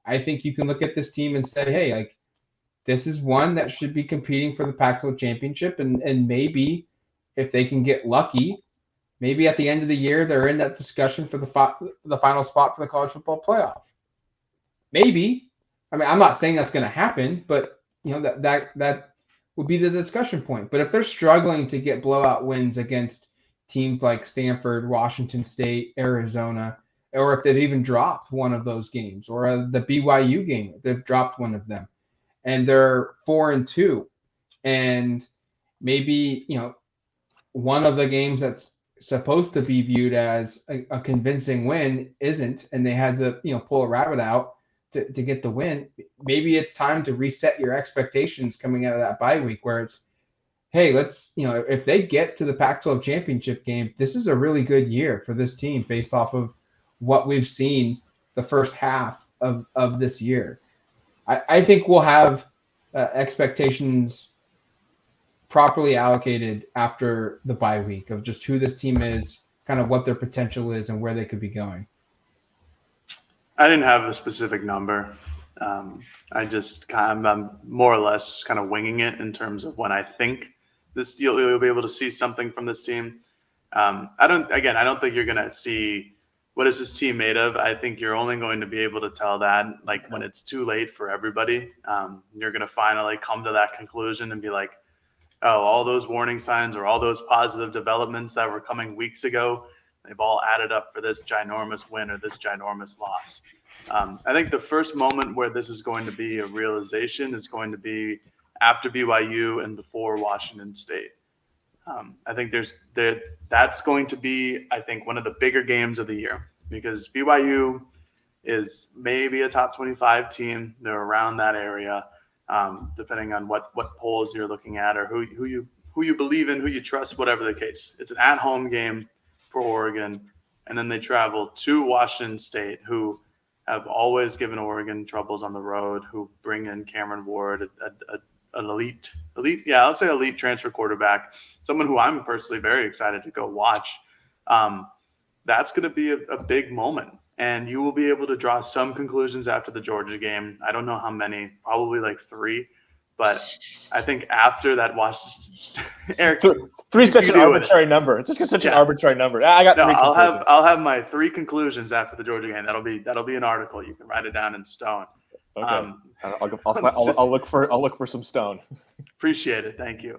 A: I think you can look at this team and say, hey, this is one that should be competing for the Pac-12 championship, and maybe if they can get lucky, maybe at the end of the year they're in that discussion for the final spot for the college football playoff. Maybe. I mean, I'm not saying that's going to happen, but that would be the discussion point. But if they're struggling to get blowout wins against teams like Stanford, Washington State, Arizona, or if they've even dropped one of those games, or the BYU game, they've dropped one of them, and they're 4-2, and maybe one of the games that's supposed to be viewed as a convincing win isn't, and they had to pull a rabbit out to get the win. Maybe it's time to reset your expectations coming out of that bye week, where it's, hey, let's if they get to the Pac-12 championship game, this is a really good year for this team based off of what we've seen the first half of this year. I think we'll have expectations properly allocated after the bye week of just who this team is, kind of what their potential is, and where they could be going.
C: I didn't have a specific number. I'm more or less kind of winging it in terms of when I think you'll be able to see something from this team. I don't think you're going to see what is this team made of. I think you're only going to be able to tell that like when it's too late for everybody. You're going to finally come to that conclusion and be like, oh, all those warning signs or all those positive developments that were coming weeks ago, they've all added up for this ginormous win or this ginormous loss. I think the first moment where this is going to be a realization is going to be after BYU and before Washington State. I think that's going to be, I think, one of the bigger games of the year because BYU is maybe a top 25 team. They're around that area, depending on what polls you're looking at or who you believe in, who you trust, whatever the case. It's an at-home game for Oregon, and then they travel to Washington State, who have always given Oregon troubles on the road, who bring in Cameron Ward, an elite, I'll say elite transfer quarterback, someone who I'm personally very excited to go watch. That's going to be a big moment, and you will be able to draw some conclusions after the Georgia game. I don't know how many, probably like 3, but I think after that, Erik,
B: three such an arbitrary number. It's just such an arbitrary number. I got 3.
C: I'll have my 3 conclusions after the Georgia game. That'll be an article. You can write it down in stone.
B: Okay. I'll look for some stone.
C: Appreciate it. Thank you.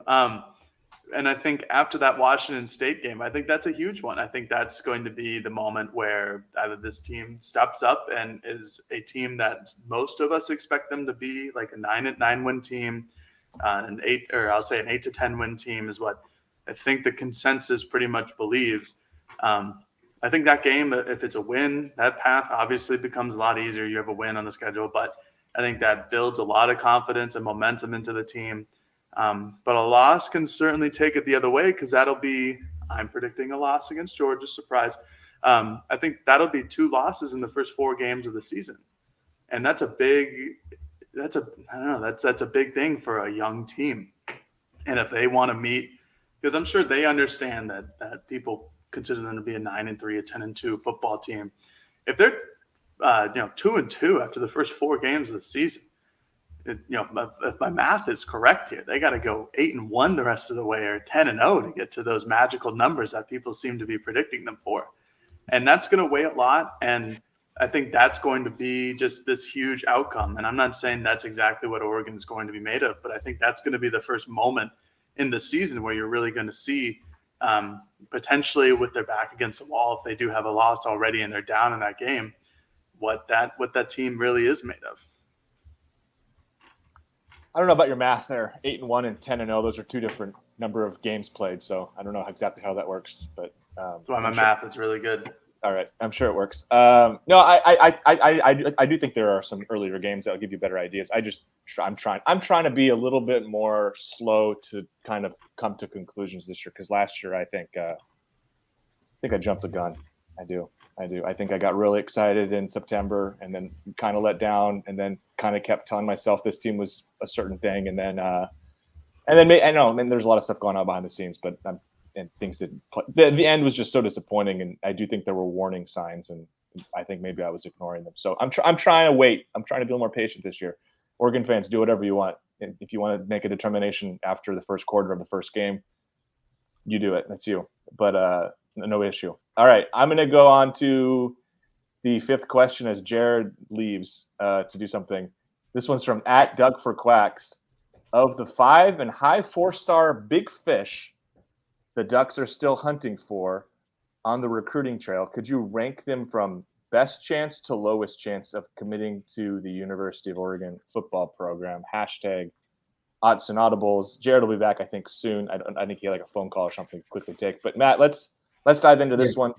C: And I think after that Washington State game, I think that's a huge one. I think that's going to be the moment where either this team steps up and is a team that most of us expect them to be, like a 9-win team, an 8 to 10 win team is what I think the consensus pretty much believes. I think that game, if it's a win, that path obviously becomes a lot easier. You have a win on the schedule, but I think that builds a lot of confidence and momentum into the team. But a loss can certainly take it the other way because I'm predicting a loss against Georgia, surprise. I think that'll be 2 losses in the first 4 games of the season. And that's a big thing for a young team. And if they want to meet, because I'm sure they understand that people consider them to be a 9-3, a 10-2 football team. If they're 2-2 after the first 4 games of the season, if my math is correct here, they got to go 8-1 the rest of the way or 10-0 to get to those magical numbers that people seem to be predicting them for. And that's going to weigh a lot. And I think that's going to be just this huge outcome. And I'm not saying that's exactly what Oregon is going to be made of, but I think that's going to be the first moment in the season where you're really going to see potentially with their back against the wall, if they do have a loss already and they're down in that game, what that team really is made of.
B: I don't know about your math there. 8-1 and 10-0; those are 2 different number of games played. So I don't know exactly how that works, but
C: that's why my math is really good.
B: All right, I'm sure it works. No, I do think there are some earlier games that will give you better ideas. I'm trying to be a little bit more slow to kind of come to conclusions this year because last year I think I jumped the gun. I do. I think I got really excited in September and then kind of let down and then kind of kept telling myself this team was a certain thing. And then I know there's a lot of stuff going on behind the scenes, but and things didn't play. The end was just so disappointing. And I do think there were warning signs and I think maybe I was ignoring them. So I'm trying to wait. I'm trying to be a little more patient this year. Oregon fans, do whatever you want. And if you want to make a determination after the first quarter of the first game, you do it. That's you. But no issue. All right, I'm going to go on to the 5th question as Jared leaves to do something. This one's from @Doug4Quacks. Of the 5 and high 4-star big fish the Ducks are still hunting for on the recruiting trail, could you rank them from best chance to lowest chance of committing to the University of Oregon football program? # Odds and Audibles. Jared will be back, I think, soon. I think he had like a phone call or something to quickly take. But Matt, let's dive into this one.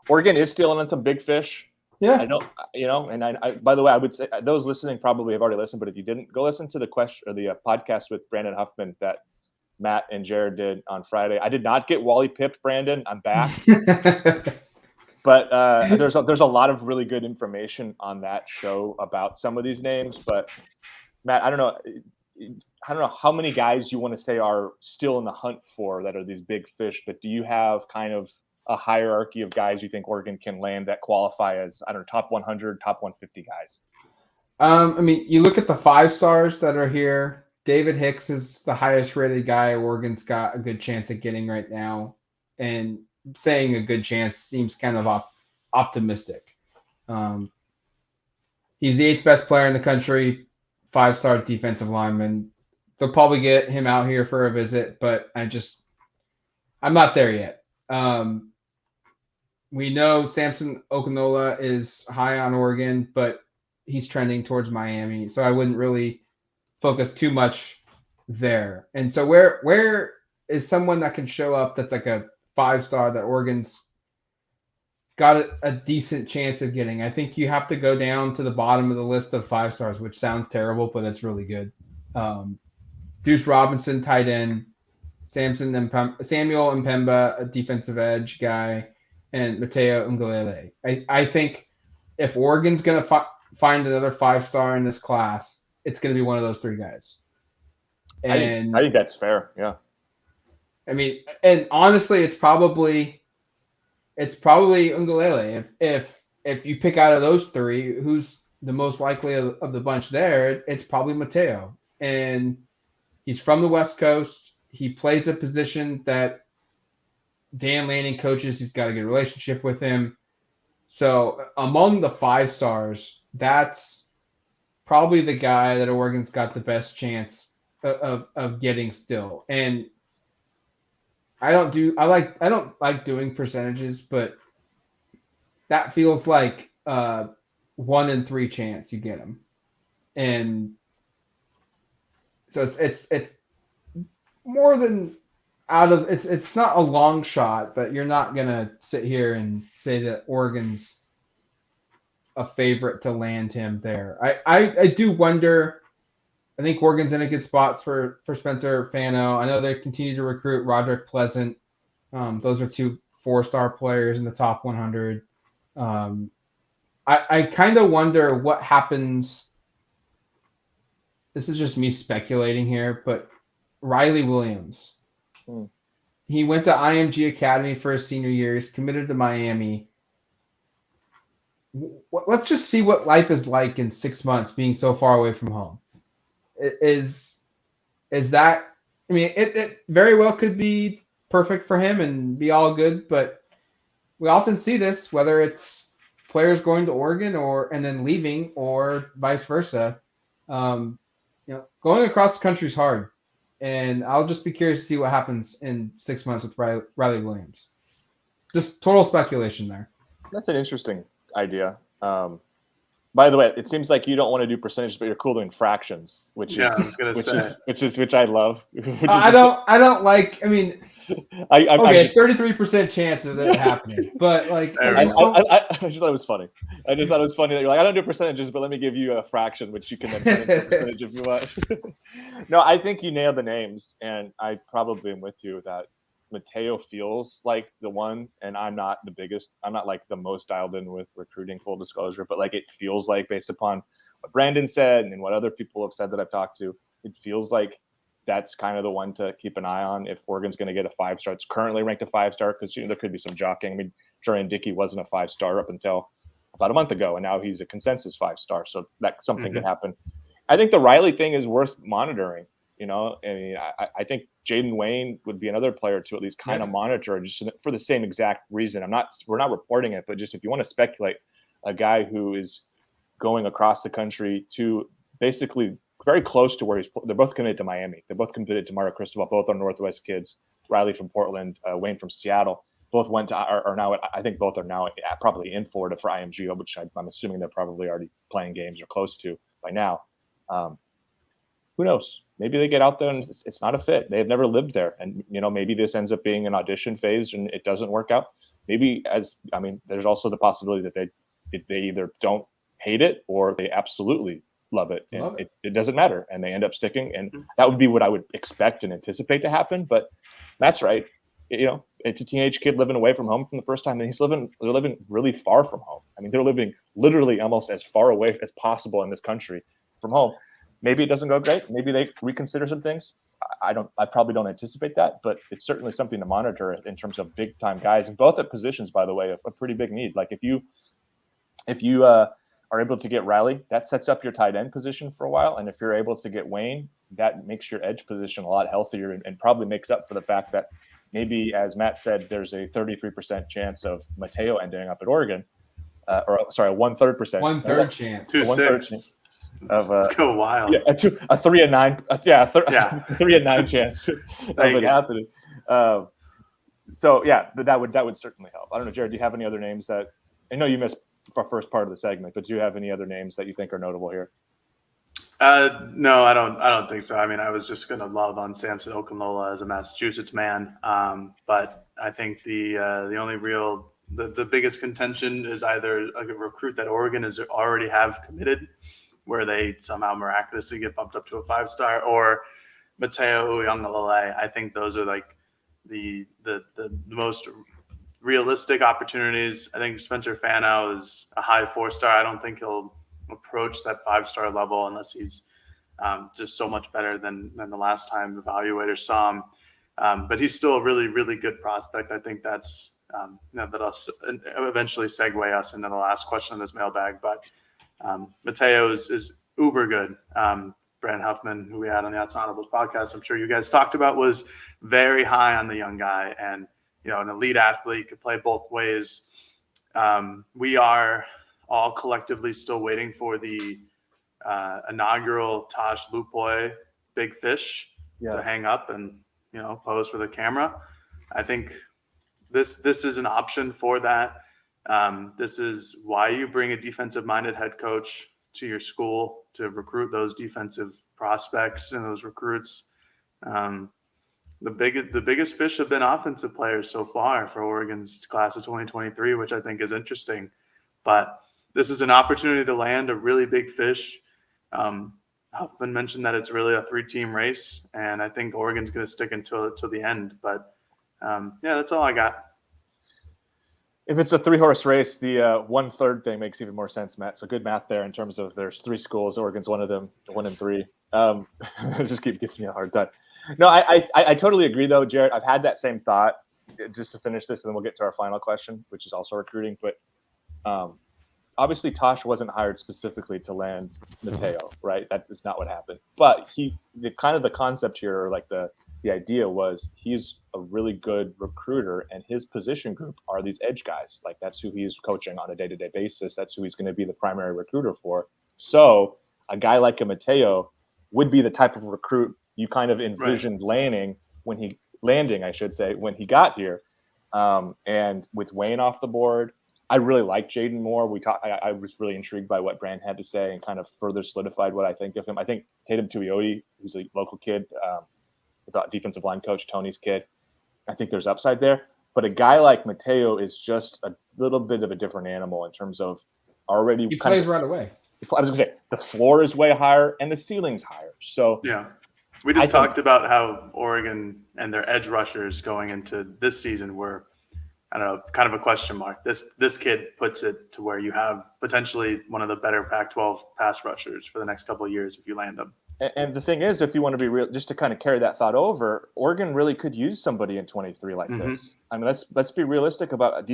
B: Oregon is stealing on some big fish.
A: Yeah.
B: I know, and I by the way, I would say those listening probably have already listened, but if you didn't, go listen to the podcast with Brandon Huffman that Matt and Jared did on Friday. I did not get Wally pipped, Brandon. I'm back. But there's a lot of really good information on that show about some of these names. But Matt, I don't know how many guys you want to say are still in the hunt for that are these big fish, but do you have kind of a hierarchy of guys you think Oregon can land that qualify as, I don't know, top 100, top 150 guys?
A: You look at the 5 stars that are here. David Hicks is the highest rated guy Oregon's got a good chance at getting right now. and saying a good chance seems kind of optimistic. He's the 8th best player in the country, 5-star defensive lineman. They'll probably get him out here for a visit, but I'm not there yet. We know Samson Okinola is high on Oregon, but he's trending towards Miami, so I wouldn't really focus too much there. And so where is someone that can show up that's like a 5-star that Oregon's got a decent chance of getting? I think you have to go down to the bottom of the list of 5-stars, which sounds terrible, but it's really good. Deuce Robinson, tight end, Samuel Mpemba, a defensive edge guy, and Mateo Ungalele. I think if Oregon's going to find another 5-star in this class, it's going to be one of those 3 guys. And
B: I think that's fair. Yeah.
A: I mean, and honestly, it's probably Ungalele. If you pick out of those 3, who's the most likely of the bunch there, it's probably Mateo. And he's from the West Coast. He plays a position that Dan Lanning coaches. He's got a good relationship with him. So among the 5-stars, that's probably the guy that Oregon's got the best chance of getting still. And I don't like doing percentages, but that feels like 1 in 3 chance you get him. And so it's more than out of it's not a long shot, but you're not gonna sit here and say that Oregon's a favorite to land him there. I do wonder. I think Oregon's in a good spot for Spencer Fano. I know they continue to recruit Roderick Pleasant. Those are 2 4-star players in the top 100. I kind of wonder what happens. This is just me speculating here, but Riley Williams. He went to IMG Academy for his senior year. He's committed to Miami. Let's just see what life is like in 6 months being so far away from home. Is that? I mean, it very well could be perfect for him and be all good, but we often see this, whether it's players going to Oregon and then leaving, or vice versa. Going across the country is hard, and I'll just be curious to see what happens in 6 months with Riley Williams. Just total speculation there.
B: That's an interesting idea. By the way, it seems like you don't want to do percentages, but you're cool doing fractions, which I love.
A: I don't like. I mean, 33% chance of that happening, but like,
B: I just thought it was funny. I just thought it was funny that you're like, I don't do percentages, but let me give you a fraction, which you can then turn into a percentage if you want. No, I think you nailed the names, and I probably am with you that Mateo feels like the one, and I'm not like the most dialed in with recruiting, full disclosure, but like it feels like, based upon what Brandon said and what other people have said that I've talked to, it feels like that's kind of the one to keep an eye on if Oregon's going to get a 5-star. It's currently ranked a 5-star because there could be some jockeying. I mean, Jorian Dickey wasn't a 5-star up until about a month ago, and now he's a consensus 5-star. So that something can happen. I think the Riley thing is worth monitoring. I mean, I think Jaden Wayne would be another player to at least kind of monitor, just for the same exact reason. We're not reporting it, but just if you want to speculate, a guy who is going across the country to basically very close to where they're both committed to Miami. They're both committed to Mario Cristobal. Both are Northwest kids. Riley from Portland, Wayne from Seattle. Both went to are now. I think both are now probably in Florida for IMG, which I'm assuming they're probably already playing games or close to by now. Who knows? Maybe they get out there and it's not a fit. They've never lived there. And, maybe this ends up being an audition phase and it doesn't work out. Maybe there's also the possibility that they either don't hate it or they absolutely love it. And it doesn't matter. And they end up sticking. And that would be what I would expect and anticipate to happen. But Matt's right. It's a teenage kid living away from home from the first time. And they're living really far from home. I mean, they're living literally almost as far away as possible in this country from home. Maybe it doesn't go great. Maybe they reconsider some things. I probably don't anticipate that, but it's certainly something to monitor in terms of big time guys, and both at positions, by the way, a pretty big need. Like if you are able to get Riley, that sets up your tight end position for a while. And if you're able to get Wayne, that makes your edge position a lot healthier and probably makes up for the fact that maybe, as Matt said, there's a 33% chance of Mateo ending up at Oregon, a 1/3%.
A: 1/3 chance.
C: 2-6.
B: Let's
C: go wild.
B: Yeah, a 3 and 9. 3 and 9 chance of it happening. So yeah, but that would certainly help. I don't know, Jared, do you have any other names that I know you missed our first part of the segment, but do you have any other names that you think are notable here?
C: No, I don't think so. I mean, I was just going to love on Samson Okunlola as a Massachusetts man, but I think the only real the biggest contention is either a recruit that Oregon is already have committed, where they somehow miraculously get bumped up to a 5-star, or Mateo Uiagalelei. I think those are like the most realistic opportunities. I think Spencer Fano is a high 4-star. I don't think he'll approach that 5-star level unless he's just so much better than the last time evaluators saw him. But he's still a really, really good prospect. I think that's that'll eventually segue us into the last question in this mailbag. But Mateo is uber good. Brand Huffman, who we had on the Odds and Audibles podcast, I'm sure you guys talked about, was very high on the young guy, and an elite athlete, could play both ways. We are all collectively still waiting for the inaugural Tosh Lupoi big fish to hang up and pose for the camera. I think this is an option for that. This is why you bring a defensive-minded head coach to your school to recruit those defensive prospects and those recruits. The biggest fish have been offensive players so far for Oregon's class of 2023, which I think is interesting. But this is an opportunity to land a really big fish. Huffman mentioned that it's really a 3-team race, and I think Oregon's going to stick until the end. But that's all I got.
B: If it's a 3-horse race, the 1/3 thing makes even more sense, Matt. So good math there in terms of there's 3 schools. Oregon's one of them, 1 and 3. Just keep giving you a hard time. No, I totally agree, though, Jared. I've had that same thought. Just to finish this, and then we'll get to our final question, which is also recruiting. But obviously, Tosh wasn't hired specifically to land Mateo, right? That is not what happened. But the concept here, or like the idea was, he's a really good recruiter, and his position group are these edge guys. Like, that's who he's coaching on a day-to-day basis. That's who he's going to be the primary recruiter for. So a guy like a Mateo would be the type of recruit you kind of envisioned landing when he got here. And with Wayne off the board, I really like Jaden Moore. I was really intrigued by what Brand had to say and kind of further solidified what I think of him. I think Tatum Tuioti, who's a local kid, the defensive line coach, Tony's kid, I think there's upside there. But a guy like Mateo is just a little bit of a different animal in terms of already.
A: He plays right away.
B: I was going to say the floor is way higher and the ceiling's higher. So
C: yeah, we just talked about how Oregon and their edge rushers going into this season were, I don't know, kind of a question mark. This kid puts it to where you have potentially one of the better Pac-12 pass rushers for the next couple of years if you land them.
B: And the thing is, if you want to be real, just to kind of carry that thought over, Oregon really could use somebody in 23 like this. I mean, let's be realistic about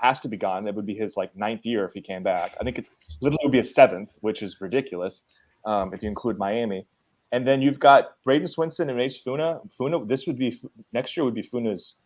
B: has to be gone. It would be his 9th year if he came back. I think it literally would be his 7th, which is ridiculous if you include Miami. And then you've got Braden Swinson and Mace Funa. This would be next year would be Funa's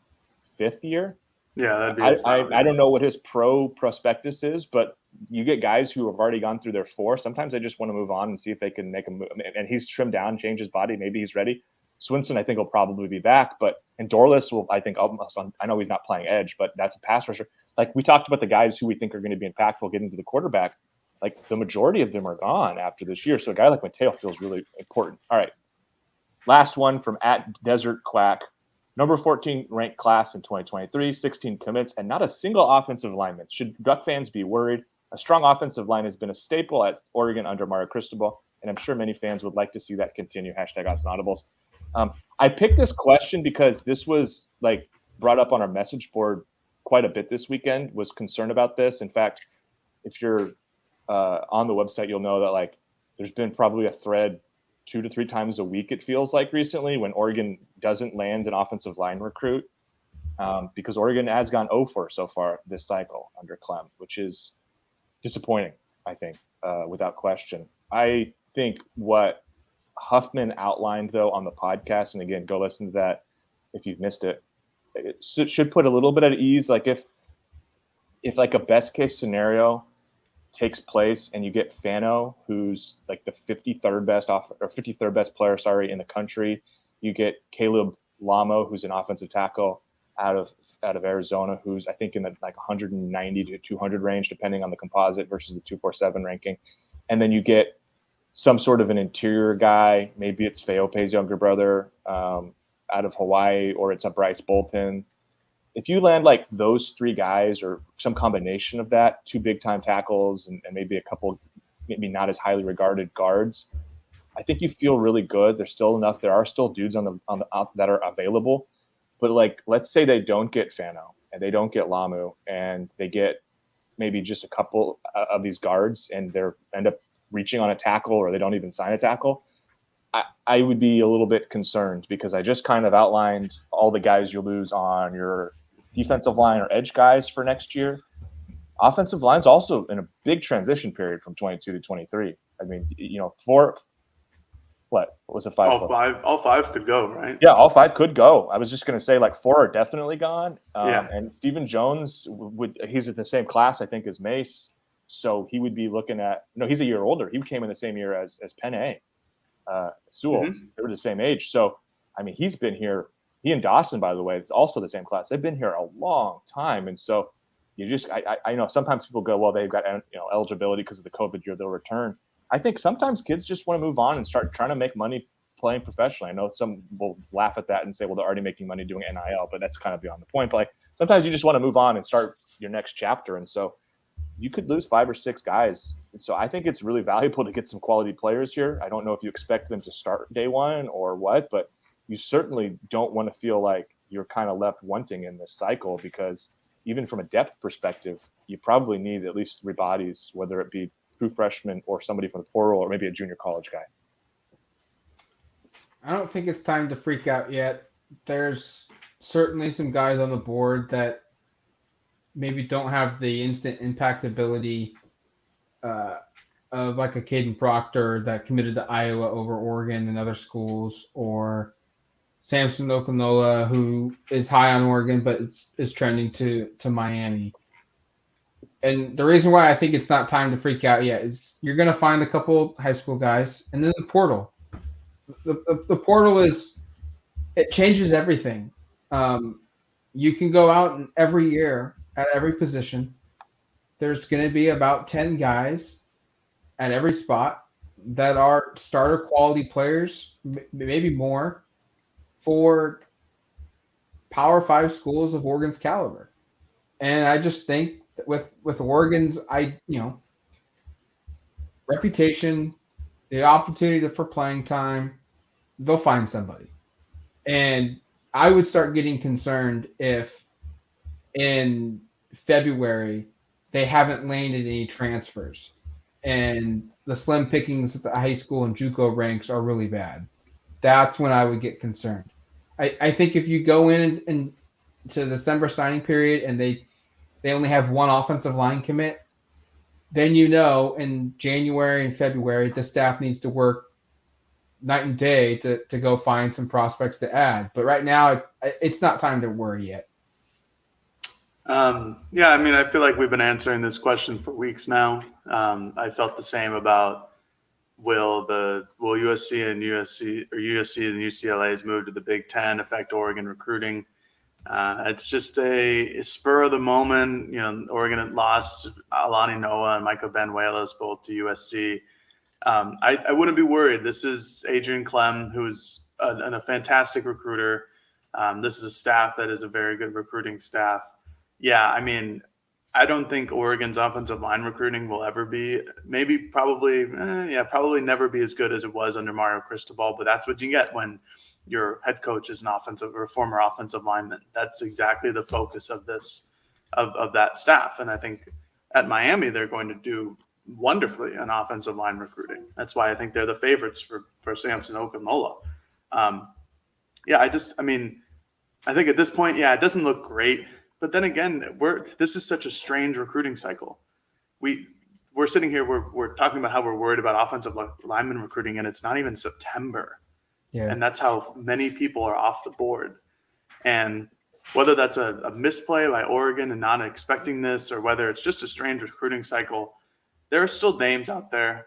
B: 5th year.
C: Yeah, that'd be.
B: I don't know what his prospectus is, but you get guys who have already gone through their 4. Sometimes they just want to move on and see if they can make a move. And he's trimmed down, changed his body. Maybe he's ready. Swinson, I think, will probably be back. And Dorless will, I think, I know he's not playing edge, but that's a pass rusher. Like, we talked about the guys who we think are going to be impactful getting to the quarterback. Like, the majority of them are gone after this year. So a guy like Mateo feels really important. All right. Last one from @DesertQuack. Number 14 ranked class in 2023, 16 commits, and not a single offensive lineman. Should Duck fans be worried? A strong offensive line has been a staple at Oregon under Mario Cristobal, and I'm sure many fans would like to see that continue. #OddsAndAudibles. I picked this question because this was brought up on our message board quite a bit this weekend. Was concerned about this. In fact, if you're on the website, you'll know that there's been probably a thread 2 to 3 times a week, it feels like recently, when Oregon doesn't land an offensive line recruit, because Oregon has gone 0-for so far this cycle under Clem, which is disappointing, I think, without question. I think what Huffman outlined, though, on the podcast, and again, go listen to that if you've missed it, it should put a little bit at ease. Like if like a best case scenario takes place and you get Fano, who's like the 53rd best player, in the country. You get Caleb Lamo, who's an offensive tackle out of Arizona, who's I think in the like 190 to 200 range, depending on the composite versus the 247 ranking. And then you get some sort of an interior guy. Maybe it's Feope's younger brother out of Hawaii, or it's a Bryce Bolton. If you land like those three guys or some combination of that, two big time tackles and maybe a couple, maybe not as highly regarded guards, I think you feel really good. There's still enough. There are still dudes on the that are available, but like, let's say they don't get Fano and they don't get Lamu and they get maybe just a couple of these guards and they end up reaching on a tackle or they don't even sign a tackle. I would be a little bit concerned because I just kind of outlined all the guys you lose on your defensive line or edge guys for next year. Offensive line's also in a big transition period from 22 to 23. I mean, what was it?
C: All five could go, right?
B: Yeah, all five could go. I was just going to say like 4 are definitely gone.
C: Yeah.
B: And Stephen Jones he's in the same class, I think, as Mace. So he would be looking at, he's a year older. He came in the same year as Penne. Sewell, they were the same age. So, I mean, he's been here. He and Dawson, by the way, it's also the same class. They've been here a long time. And so I know sometimes people go, well, they've got, eligibility because of the COVID year, they'll return. I think sometimes kids just want to move on and start trying to make money playing professionally. I know some will laugh at that and say, well, they're already making money doing NIL, but that's kind of beyond the point. But like, sometimes you just want to move on and start your next chapter. And so you could lose 5 or 6 guys. And so I think it's really valuable to get some quality players here. I don't know if you expect them to start day one or what, but you certainly don't want to feel like you're kind of left wanting in this cycle, because even from a depth perspective, you probably need at least 3 bodies, whether it be true freshman or somebody from the portal or maybe a junior college guy.
A: I don't think it's time to freak out yet. There's certainly some guys on the board that maybe don't have the instant impact ability of like a Caden Proctor that committed to Iowa over Oregon and other schools, or Samson Okinola, who is high on Oregon but is trending to Miami. And the reason why I think it's not time to freak out yet is you're going to find a couple high school guys, and then the portal. The portal it changes everything. You can go out and every year at every position, there's going to be about 10 guys at every spot that are starter quality players, maybe more, for Power 5 schools of Oregon's caliber. And I just think that with Oregon's reputation, the opportunity for playing time, they'll find somebody. And I would start getting concerned if in February they haven't landed any transfers and the slim pickings at the high school and JUCO ranks are really bad. That's when I would get concerned. I think if you go in to the December signing period and they only have one offensive line commit, then in January and February the staff needs to work night and day to go find some prospects to add. But right now it's not time to worry yet.
C: Yeah, I mean, I feel like we've been answering this question for weeks now. I felt the same about will USC and UCLA's move to the Big Ten affect Oregon recruiting. It's just a spur of the moment. Oregon had lost Alani Noah and Micah Benuelos both to USC. I wouldn't be worried. This is Adrian Clem, who's a fantastic recruiter. This is a staff that is a very good recruiting staff. Yeah, I mean, I don't think Oregon's offensive line recruiting will ever be, probably never be as good as it was under Mario Cristobal. But that's what you get when your head coach is an offensive or a former offensive lineman. That's exactly the focus of that staff. And I think at Miami, they're going to do wonderfully in offensive line recruiting. That's why I think they're the favorites for Samson Okinola. I think at this point, it doesn't look great. But then again, this is such a strange recruiting cycle. We're sitting here, we're talking about how we're worried about offensive lineman recruiting, and it's not even September. Yeah. And that's how many people are off the board. And whether that's a misplay by Oregon and not expecting this, or whether it's just a strange recruiting cycle, there are still names out there.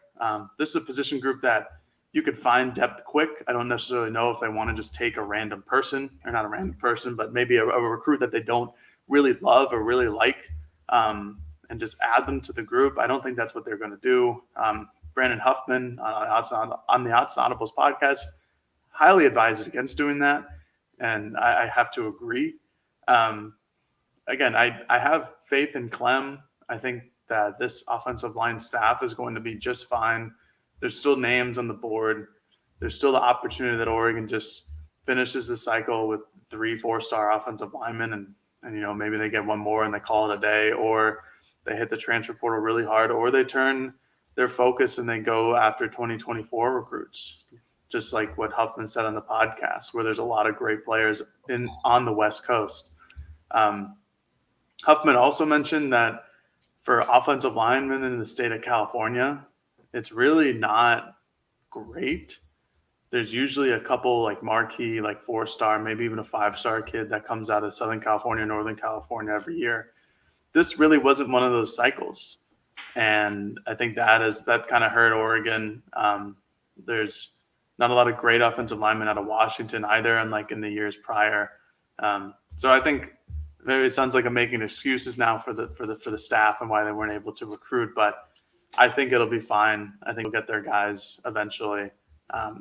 C: This is a position group that you could find depth quick. I don't necessarily know if they want to just take a random person, or not a random person, but maybe a recruit that they don't really love or really like, and just add them to the group. I don't think that's what they're going to do. Brandon Huffman on the Odds and Audibles podcast highly advises against doing that, and I have to agree. Again, I have faith in Clem. I think that this offensive line staff is going to be just fine. There's still names on the board. There's still the opportunity that Oregon just finishes the cycle with 3 4-star offensive linemen, and maybe they get one more and they call it a day, or they hit the transfer portal really hard, or they turn their focus and they go after 2024 recruits, just like what Huffman said on the podcast, where there's a lot of great players on the West Coast. Huffman also mentioned that for offensive linemen in the state of California, it's really not great. There's usually a couple like marquee, like 4-star, maybe even a 5-star kid that comes out of Southern California, Northern California every year. This really wasn't one of those cycles. And I think that kind of hurt Oregon. There's not a lot of great offensive linemen out of Washington either, unlike in the years prior. So I think maybe it sounds like I'm making excuses now for the staff and why they weren't able to recruit, but I think it'll be fine. I think we'll get their guys eventually.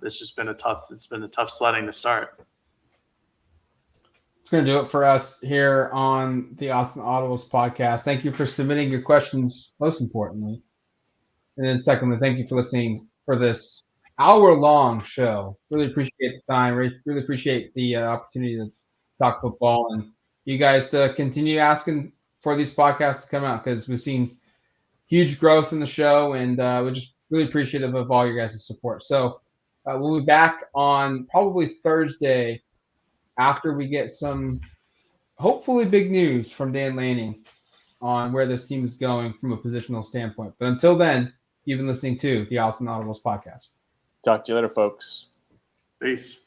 C: It's been a tough sledding to start.
A: It's going to do it for us here on the Odds and Audibles podcast. Thank you for submitting your questions, most importantly. And then secondly, thank you for listening for this hour-long show. Really appreciate the time. Really appreciate the opportunity to talk football, and you guys to continue asking for these podcasts to come out, because we've seen huge growth in the show, and we're just really appreciative of all your guys' support. So we'll be back on probably Thursday after we get some hopefully big news from Dan Lanning on where this team is going from a positional standpoint. But until then, you've been listening to the Odds and Audibles podcast.
B: Talk to you later, folks.
C: Peace.